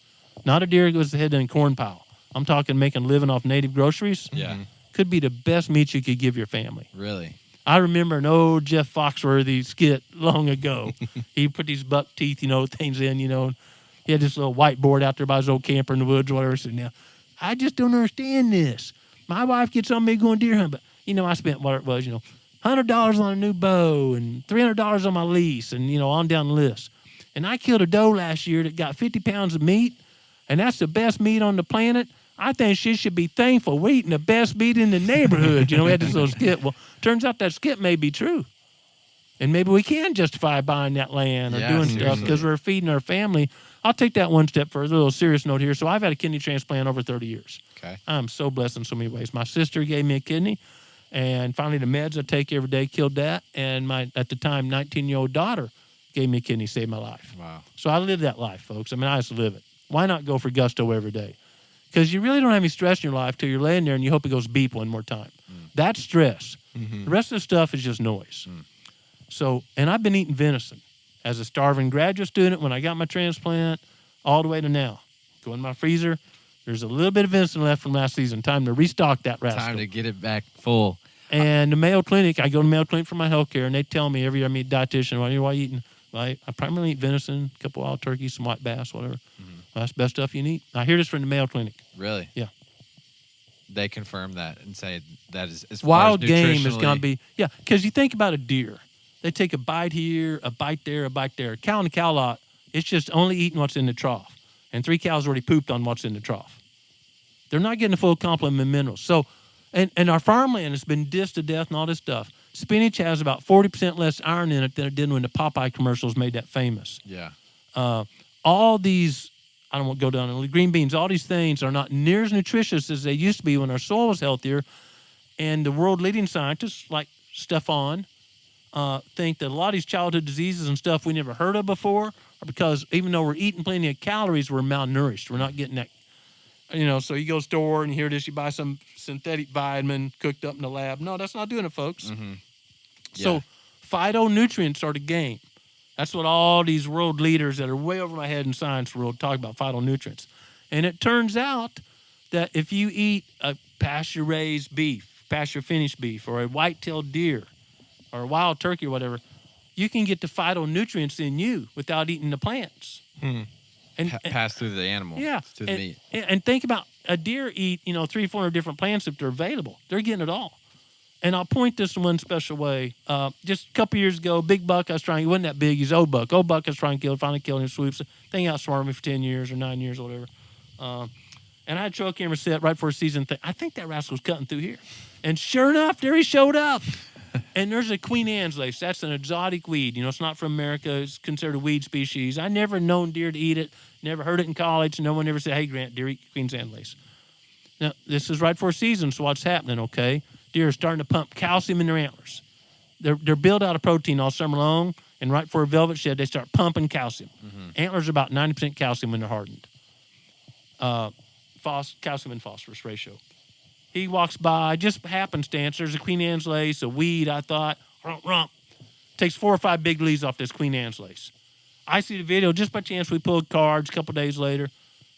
not a deer that goes ahead in a corn pile. I'm talking making a living off native groceries. Yeah. Could be the best meat you could give your family. Really? I remember an old Jeff Foxworthy skit long ago. He put these buck teeth, things in, and he had this little whiteboard out there by his old camper in the woods or whatever. He said, now, I just don't understand this. My wife gets on me going deer hunt, but, I spent what it was, $100 on a new bow and $300 on my lease and, on down the list. And I killed a doe last year that got 50 pounds of meat, and that's the best meat on the planet. I think she should be thankful we're eating the best meat in the neighborhood. We had this little skit. Well, turns out that skit may be true. And maybe we can justify buying that land or doing stuff because we're feeding our family. I'll take that one step further, a little serious note here. So I've had a kidney transplant over 30 years. Okay. I'm so blessed in so many ways. My sister gave me a kidney, and finally the meds I take every day killed that. And my, at the time, 19-year-old daughter gave me a kidney, saved my life. Wow. So I live that life, folks. I just live it. Why not go for gusto every day? Because you really don't have any stress in your life till you're laying there and you hope it goes beep one more time. That's stress. Mm-hmm. The rest of the stuff is just noise. So, and I've been eating venison as a starving graduate student when I got my transplant all the way to now. Go in my freezer. There's a little bit of venison left from last season. Time to restock that rascal. Time to get it back full. And the Mayo Clinic, I go to the Mayo Clinic for my health care, and they tell me every year I meet a dietitian, why are you eating? Well, I primarily eat venison, a couple wild turkeys, some white bass, whatever. Mm-hmm. Well, that's the best stuff you can eat. I hear this from the Mayo Clinic. Really? Yeah. They confirm that and say that is as wild far as game is going to be, because you think about a deer. They take a bite here, a bite there, a bite there. A cow in the cow lot, it's just only eating what's in the trough. And 3 cows already pooped on what's in the trough. They're not getting a full complement of minerals. So, and our farmland has been dissed to death and all this stuff. Spinach has about 40% less iron in it than it did when the Popeye commercials made that famous. Yeah. All these, I don't want to go down, green beans, all these things are not near as nutritious as they used to be when our soil was healthier. And the world-leading scientists like Stefan think that a lot of these childhood diseases and stuff we never heard of before are because even though we're eating plenty of calories, we're malnourished. We're not getting that, so you go to the store and you hear this, you buy some synthetic vitamin cooked up in the lab. No, that's not doing it, folks. Mm-hmm. Yeah. So phytonutrients are the game. That's what all these world leaders that are way over my head in science world talk about, phytonutrients. And it turns out that if you eat a pasture-raised beef, pasture-finished beef, or a white-tailed deer, or a wild turkey or whatever, you can get the phytonutrients in you without eating the plants. And pass through the animal. Yeah. To the meat. And think about a deer eat, 300-400 different plants if they're available. They're getting it all. And I'll point this in one special way. Just a couple years ago, big buck I was trying, he wasn't that big, he's old buck. Old buck I was trying to kill, finally killed him, swoops. Thing outsmarted me for 10 years or 9 years or whatever. And I had a trail camera set right before season. I think that rascal's cutting through here. And sure enough, there he showed up. And there's a Queen Anne's lace. That's an exotic weed. It's not from America. It's considered a weed species. I never known deer to eat it. Never heard it in college. No one ever said, hey, Grant, deer eat Queen Anne's lace. Now, this is right before season, so what's happening, okay? Deer are starting to pump calcium in their antlers. They're built out of protein all summer long, and right before a velvet shed, they start pumping calcium. Mm-hmm. Antlers are about 90% calcium when they're hardened. Calcium and phosphorus ratio. He walks by, just happenstance. There's a Queen Anne's lace, a weed, I thought. Rump. Takes 4 or 5 big leaves off this Queen Anne's lace. I see the video. Just by chance, we pulled cards a couple days later.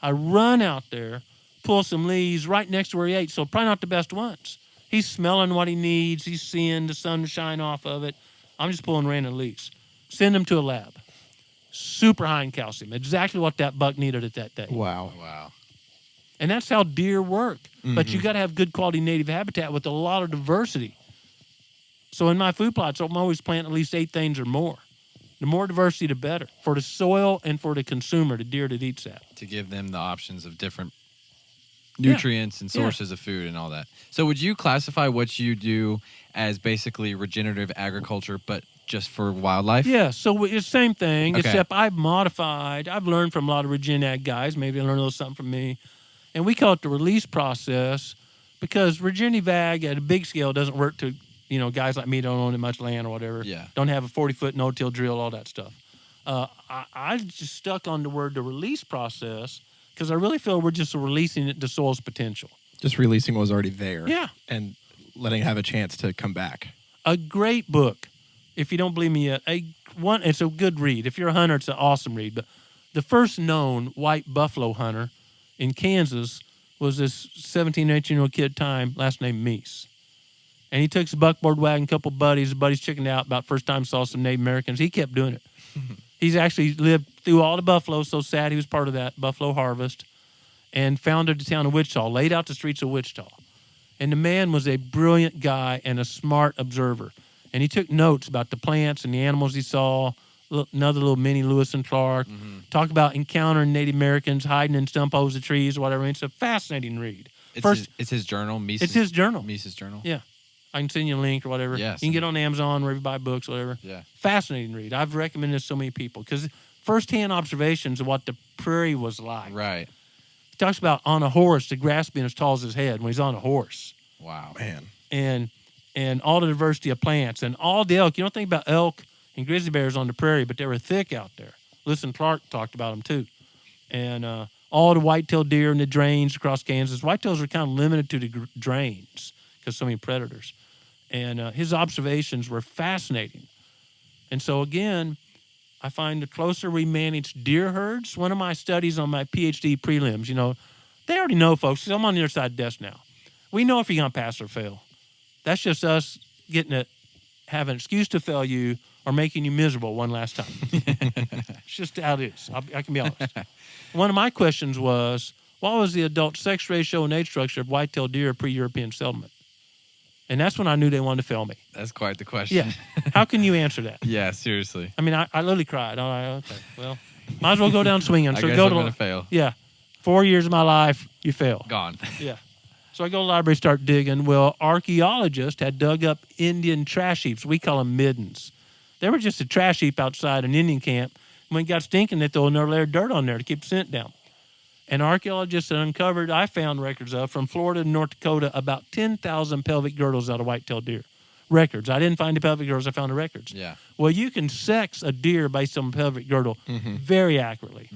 I run out there, pull some leaves right next to where he ate, so probably not the best ones. He's smelling what he needs. He's seeing the sun shine off of it. I'm just pulling random leaves. Send him to a lab. Super high in calcium. Exactly what that buck needed at that day. Wow. And that's how deer work. Mm-hmm. But you got to have good quality native habitat with a lot of diversity. So in my food plots, I'm always planting at least 8 things or more. The more diversity, the better. For the soil and for the consumer, the deer that eats that. To give them the options of different nutrients and sources of food and all that. So would you classify what you do as basically regenerative agriculture, but just for wildlife? Yeah, so it's the same thing, except I've learned from a lot of regen ag guys. Maybe I learned a little something from me. And we call it the release process because regenerative ag at a big scale doesn't work to, guys like me don't own that much land or whatever. Yeah. Don't have a 40-foot no-till drill, all that stuff. I just stuck on the word the release process because I really feel we're just releasing the soil's potential. Just releasing what was already there. Yeah. And letting it have a chance to come back. A great book. If you don't believe me yet, it's a good read. If you're a hunter, it's an awesome read. But the first known white buffalo hunter in Kansas was this 17, 18-year-old kid last name Meese. And he took his buckboard wagon, a couple buddies. The buddies chickened out about first time saw some Native Americans. He kept doing it. He's actually lived through all the buffalo. So sad he was part of that buffalo harvest. And founded the town of Wichita, laid out the streets of Wichita. And the man was a brilliant guy and a smart observer. And he took notes about the plants and the animals he saw. Another little mini Lewis and Clark. Mm-hmm. Talk about encountering Native Americans hiding in stump holes of trees or whatever. It's a fascinating read. It's his journal. It's his journal. Mises' journal. Yeah. I can send you a link or whatever. Yes. You can get on Amazon wherever you buy books, whatever. Yeah. Fascinating read. I've recommended this to so many people because firsthand observations of what the prairie was like. Right. He talks about on a horse, the grass being as tall as his head when he's on a horse. Wow. Man. And all the diversity of plants and all the elk. You don't think about elk and grizzly bears on the prairie, but they were thick out there. Lewis and Clark talked about them too. And all the white-tailed deer in the drains across Kansas. Whitetails are kind of limited to the drains because so many predators. And his observations were fascinating. And so, again, I find the closer we manage deer herds, one of my studies on my PhD prelims, they already know, folks, 'cause I'm on the other side of the desk now. We know if you're going to pass or fail. That's just us having an excuse to fail you or making you miserable one last time. It's just how it is. I can be honest. One of my questions was, what was the adult sex ratio and age structure of white-tailed deer pre-European settlement? And that's when I knew they wanted to fail me. That's quite the question. Yeah. How can you answer that? Yeah, seriously. I mean, I literally cried. I'm like, okay, well, might as well go down swinging. I So guess go I'm to going to fail. Yeah. 4 years of my life, you fail. Gone. Yeah. So I go to the library, start digging. Well, archaeologists had dug up Indian trash heaps. We call them middens. They were just a trash heap outside an Indian camp. When it got stinking, they throw another layer of dirt on there to keep the scent down. And archaeologists had uncovered, I found records of, from Florida to North Dakota, about 10,000 pelvic girdles out of white-tailed deer. Records. I didn't find the pelvic girdles. I found the records. Yeah. Well, you can sex a deer based on pelvic girdle very accurately.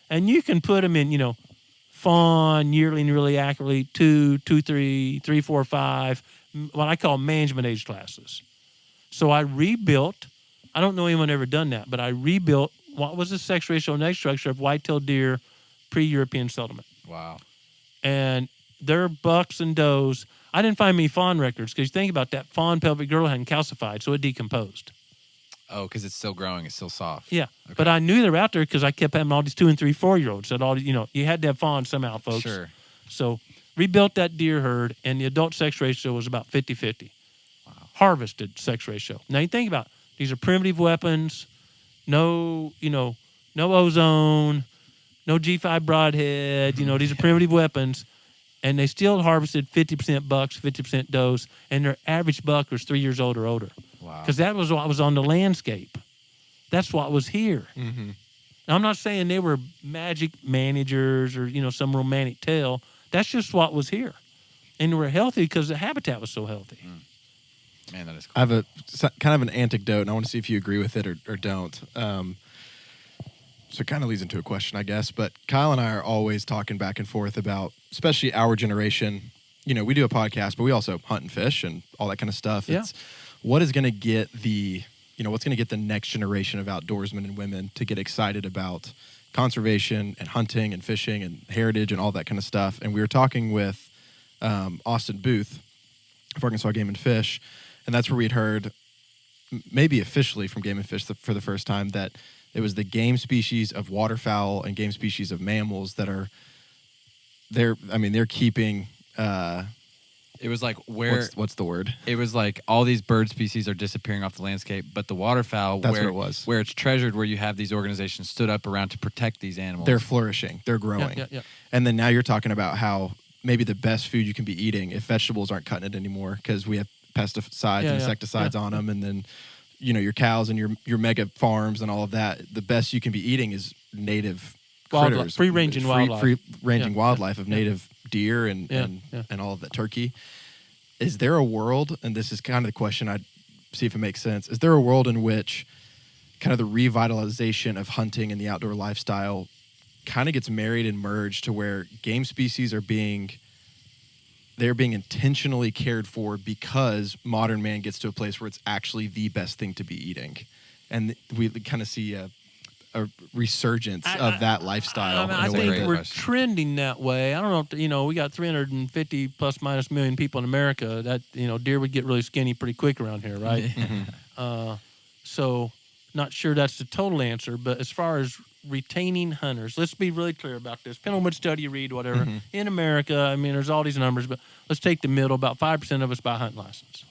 And you can put them in, fawn, yearling really accurately, 2, 3, 3, 4, 5, what I call management age classes. So I rebuilt, I don't know anyone ever done that, but I rebuilt what was the sex ratio and egg structure of white-tailed deer pre-European settlement. Wow. And their bucks and does, I didn't find many fawn records because you think about that, fawn pelvic girdle hadn't calcified, so it decomposed. Oh, because it's still growing. It's still soft. Yeah. Okay. But I knew they were out there because I kept having all these 2 and 3, 4-year-olds. That all, you had to have fawn somehow, folks. Sure. So rebuilt that deer herd, and the adult sex ratio was about 50-50. Wow. Harvested sex ratio. Now you think about it. These are primitive weapons, no ozone, no G5 broadhead, these are primitive weapons, and they still harvested 50% bucks, 50% does, and their average buck was 3 years old or older. Wow. Because that was what was on the landscape. That's what was here. Mm-hmm. Now, I'm not saying they were magic managers or, some romantic tale. That's just what was here. And they were healthy because the habitat was so healthy. Man, that is cool. I have kind of an anecdote, and I want to see if you agree with it or don't. So it kind of leads into a question, I guess. But Kyle and I are always talking back and forth about, especially our generation. We do a podcast, but we also hunt and fish and all that kind of stuff. Yeah. It's what is going to get what's going to get the next generation of outdoorsmen and women to get excited about conservation and hunting and fishing and heritage and all that kind of stuff. And we were talking with Austin Booth of Arkansas Game and Fish, and that's where we'd heard, maybe officially from Game and Fish for the first time, that it was the game species of waterfowl and game species of mammals that are they're keeping. It was like where what's the word? It was like all these bird species are disappearing off the landscape, but the waterfowl, That's what it was. Where it's treasured, where you have these organizations stood up around to protect these animals. They're flourishing. They're growing. Yeah. And then now you're talking about how maybe the best food you can be eating if vegetables aren't cutting it anymore because we have pesticides and insecticides on them, and then your cows and your mega farms and all of that. The best you can be eating is native critters, free-ranging wildlife. Free-ranging wildlife of native deer and all of that turkey. Is there a world, and this is kind of the question, I'd see if it makes sense, is there a world in which kind of the revitalization of hunting and the outdoor lifestyle kind of gets married and merged to where game species are being intentionally cared for because modern man gets to a place where it's actually the best thing to be eating? And we kind of see a resurgence of that lifestyle. I think we're question. trending that way. I don't know if, we got 350 plus minus million people in America. That, deer would get really skinny pretty quick around here, right? So not sure that's the total answer, but as far as retaining hunters, let's be really clear about this. Depending on which study you read, whatever. In America, there's all these numbers, but let's take the middle. About 5% of us buy a hunting license.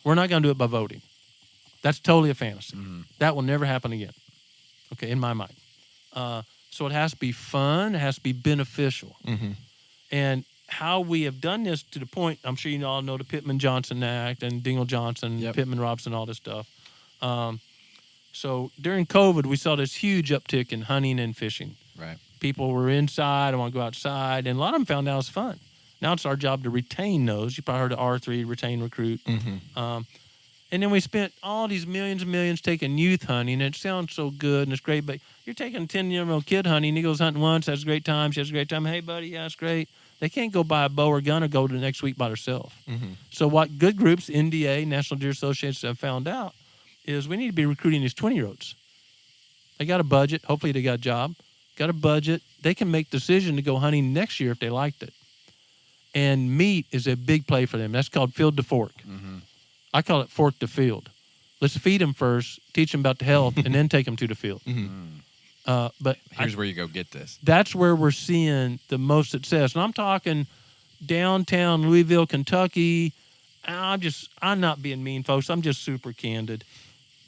We're not going to do it by voting. That's totally a fantasy. That will never happen again. Okay, in my mind. So it has to be fun. It has to be beneficial. And how we have done this to the point, I'm sure you all know the Pittman-Johnson Act and Dingell-Johnson, Pittman-Robson, all this stuff. So during COVID, we saw this huge uptick in hunting and fishing. Right. People were inside, I want to go outside, and a lot of them found out it was fun. Now it's our job to retain those. You probably heard of R3, retain, recruit. And then we spent all these millions and millions taking youth hunting. And it sounds so good and it's great, but you're taking a 10-year-old kid hunting. He goes hunting once, has a great time. She has a great time. Hey, buddy, yeah, it's great. They can't go buy a bow or gun or go to the next week by themselves. So what good groups, NDA, National Deer Association, have found out is we need to be recruiting these 20-year-olds. They got a budget. Hopefully they got a job. Got a budget. They can make decision to go hunting next year if they liked it. And meat is a big play for them. That's called field to fork. I call it fork to field. Let's feed them first, teach them about the health, and then take them to the field. But here's where you go get this. That's where we're seeing the most success. And I'm talking downtown Louisville, Kentucky. I'm not being mean, folks. I'm just super candid.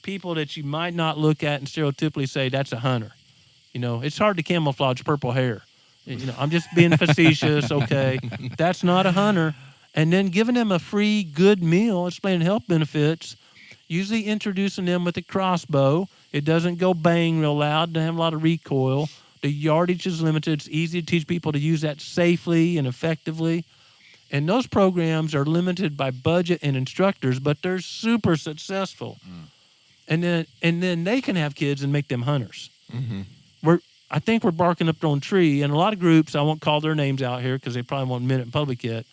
People that you might not look at and stereotypically say that's a hunter. It's hard to camouflage purple hair. I'm just being facetious, okay? That's not a hunter. And then giving them a free good meal, explaining health benefits, usually introducing them with a crossbow. It doesn't go bang real loud, doesn't have a lot of recoil. The yardage is limited. It's easy to teach people to use that safely and effectively. And those programs are limited by budget and instructors, but they're super successful. And then they can have kids and make them hunters. I think we're barking up their own tree. And a lot of groups, I won't call their names out here because they probably won't admit it in public yet.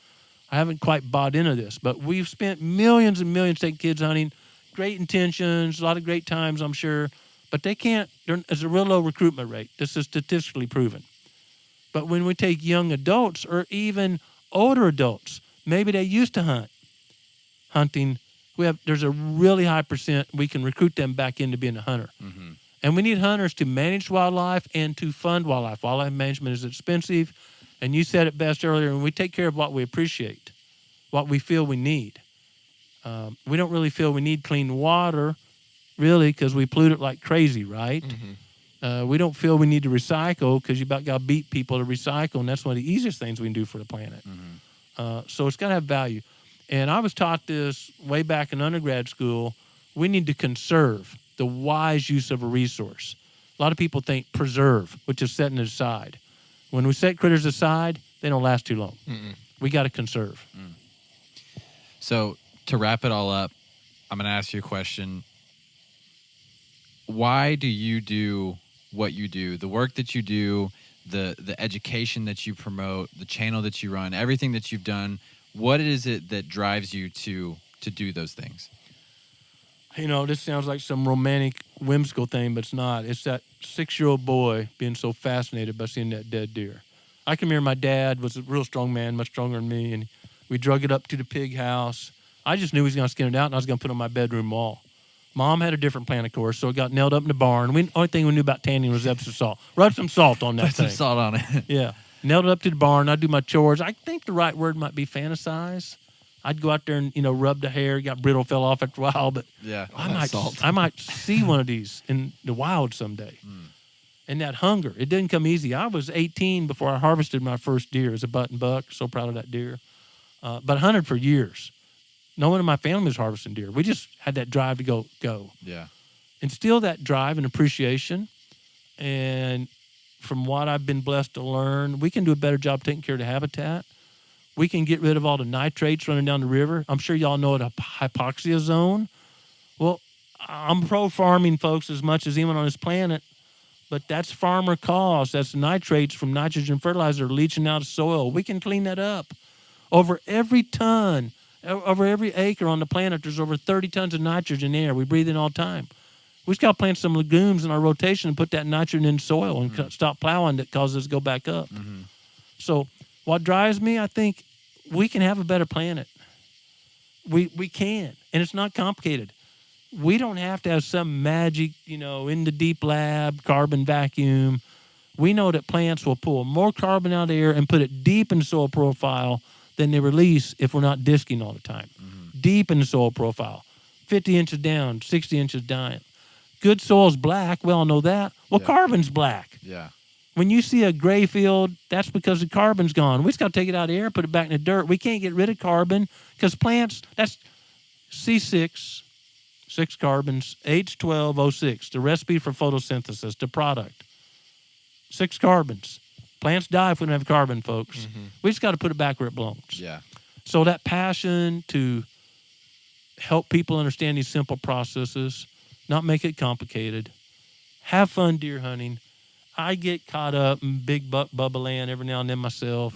I haven't quite bought into this, but we've spent millions and millions taking kids hunting. Great intentions, a lot of great times, I'm sure. But they can't, there's a real low recruitment rate. This is statistically proven. But when we take young adults or even older adults, maybe they used to hunting, there's a really high percent we can recruit them back into being a hunter. And we need hunters to manage wildlife and to fund wildlife. Wildlife management is expensive. And you said it best earlier, and we take care of what we appreciate, what we feel we need. We don't really feel we need clean water, really, because we pollute it like crazy, right? We don't feel we need to recycle because you about got to beat people to recycle, and that's one of the easiest things we can do for the planet. So it's got to have value. And I was taught this way back in undergrad school. We need to conserve the wise use of a resource. A lot of people think preserve, which is setting it aside. When we set critters aside, they don't last too long. We got to conserve. So to wrap it all up, I'm going to ask you a question. Why do you do what you do? The work that you do, the education that you promote, the channel that you run, everything that you've done, what is it that drives you to do those things? This sounds like some romantic, whimsical thing, but it's not. It's that 6-year-old boy being so fascinated by seeing that dead deer. I can remember my dad was a real strong man, much stronger than me, and we drug it up to the pig house. I just knew he was going to skin it out, and I was going to put it on my bedroom wall. Mom had a different plan, of course, so it got nailed up in the barn. The only thing we knew about tanning was Epsom salt. Rub some salt on that thing. Put some salt on it. Yeah. Nailed it up to the barn. I'd do my chores. I think the right word might be fantasize. I'd go out there and, rub the hair. Got brittle, fell off after a while, but yeah, I might see one of these in the wild someday. And that hunger, it didn't come easy. I was 18 before I harvested my first deer as a button buck. So proud of that deer. But I hunted for years. No one in my family was harvesting deer. We just had that drive to go. Yeah. Instill that drive and appreciation. And from what I've been blessed to learn, we can do a better job taking care of the habitat. We can get rid of all the nitrates running down the river. I'm sure y'all know it, a hypoxia zone. Well, I'm pro-farming, folks, as much as anyone on this planet, but that's farmer caused. That's nitrates from nitrogen fertilizer leaching out of soil. We can clean that up. Over every ton, over every acre on the planet, there's over 30 tons of nitrogen in air. We breathe in all the time. We just got to plant some legumes in our rotation and put that nitrogen in soil and stop plowing that causes us to go back up. So what drives me, I think we can have a better planet. We can, and it's not complicated. We don't have to have some magic, in the deep lab, carbon vacuum. We know that plants will pull more carbon out of the air and put it deep in the soil profile than they release if we're not disking all the time. Deep in the soil profile, 50 inches down, 60 inches down. Good soil's black. We all know that. Well, carbon's black. Yeah. When you see a gray field, that's because the carbon's gone. We just got to take it out of the air, put it back in the dirt. We can't get rid of carbon because plants, that's C6, 6 carbons, H12O6, the recipe for photosynthesis, the product. 6 carbons. Plants die if we don't have carbon, folks. We just got to put it back where it belongs. Yeah. So that passion to help people understand these simple processes, not make it complicated, have fun deer hunting. I get caught up in big buck bubba land every now and then myself,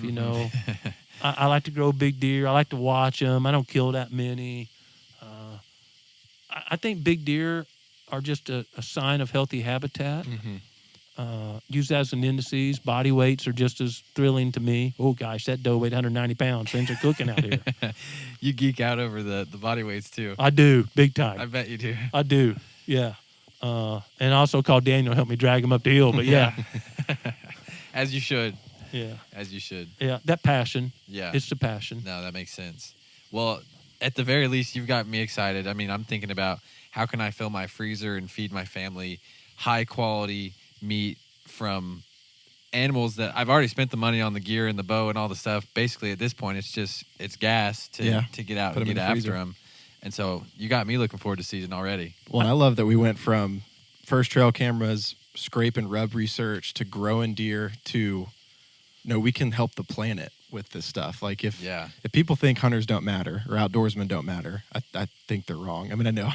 I like to grow big deer. I like to watch them. I don't kill that many. I think big deer are just a sign of healthy habitat. Use that as an indices. Body weights are just as thrilling to me. Oh, gosh, that doe weighed 190 pounds. Things are cooking out here. You geek out over the body weights, too. I do, big time. I bet you do. I do, yeah. And I also called Daniel to help me drag him up the hill, but yeah. As you should. Yeah. As you should. Yeah, that passion. Yeah. It's the passion. No, that makes sense. Well, at the very least, you've got me excited. I mean, I'm thinking about how can I fill my freezer and feed my family high-quality meat from animals that I've already spent the money on the gear and the bow and all the stuff. Basically, at this point, it's gas to get out Put 'em and in get the after freezer. them. And so you got me looking forward to season already. Well, and I love that we went from first trail cameras, scrape and rub research to growing deer to, no, we can help the planet with this stuff. Like if people think hunters don't matter or outdoorsmen don't matter, I think they're wrong. I mean, I know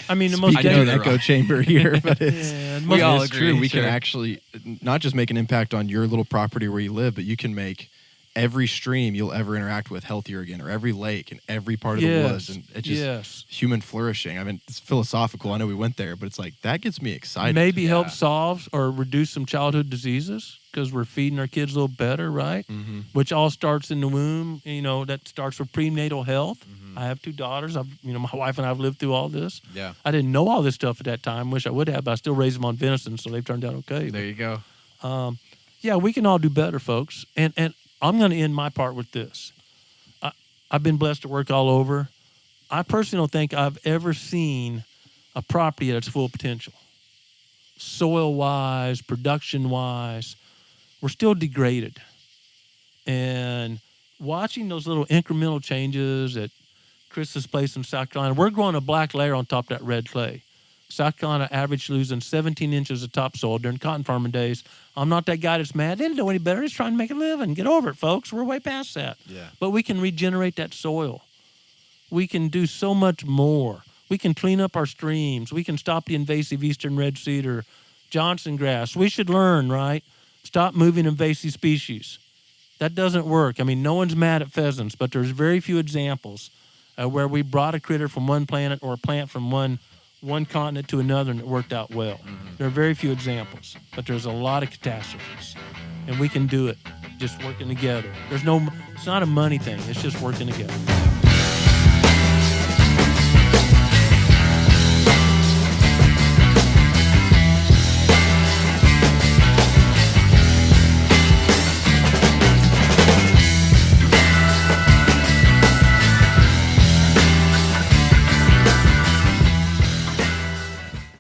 I'm the most speaking to an they're echo wrong. chamber here, but it's We all it's agree, true. We sure. can actually not just make an impact on your little property where you live, but you can make every stream you'll ever interact with healthier again, or every lake and every part of the woods, and it's just human flourishing. I mean, it's philosophical. I know we went there, but it's like that gets me excited. Maybe help solve or reduce some childhood diseases because we're feeding our kids a little better, right? Mm-hmm. Which all starts in the womb. That starts with prenatal health. I have 2 daughters. My wife and I have lived through all this. Yeah. I didn't know all this stuff at that time. Wish I would have, but I still raised them on venison, so they've turned out okay. There you go. We can all do better, folks. And I'm going to end my part with this. I've been blessed to work all over. I personally don't think I've ever seen a property at its full potential. Soil-wise, production-wise, we're still degraded. And watching those little incremental changes at Chris's place in South Carolina, we're growing a black layer on top of that red clay. South Carolina averaged losing 17 inches of topsoil during cotton farming days. I'm not that guy that's mad. They didn't know any better. Just trying to make a living. Get over it, folks. We're way past that. Yeah. But we can regenerate that soil. We can do so much more. We can clean up our streams. We can stop the invasive eastern red cedar, Johnson grass. We should learn, right? Stop moving invasive species. That doesn't work. I mean, no one's mad at pheasants, but there's very few examples where we brought a critter from one planet or a plant from one continent to another and it worked out well. There are very few examples, but there's a lot of catastrophes. And we can do it just working together. It's not a money thing. It's just working together.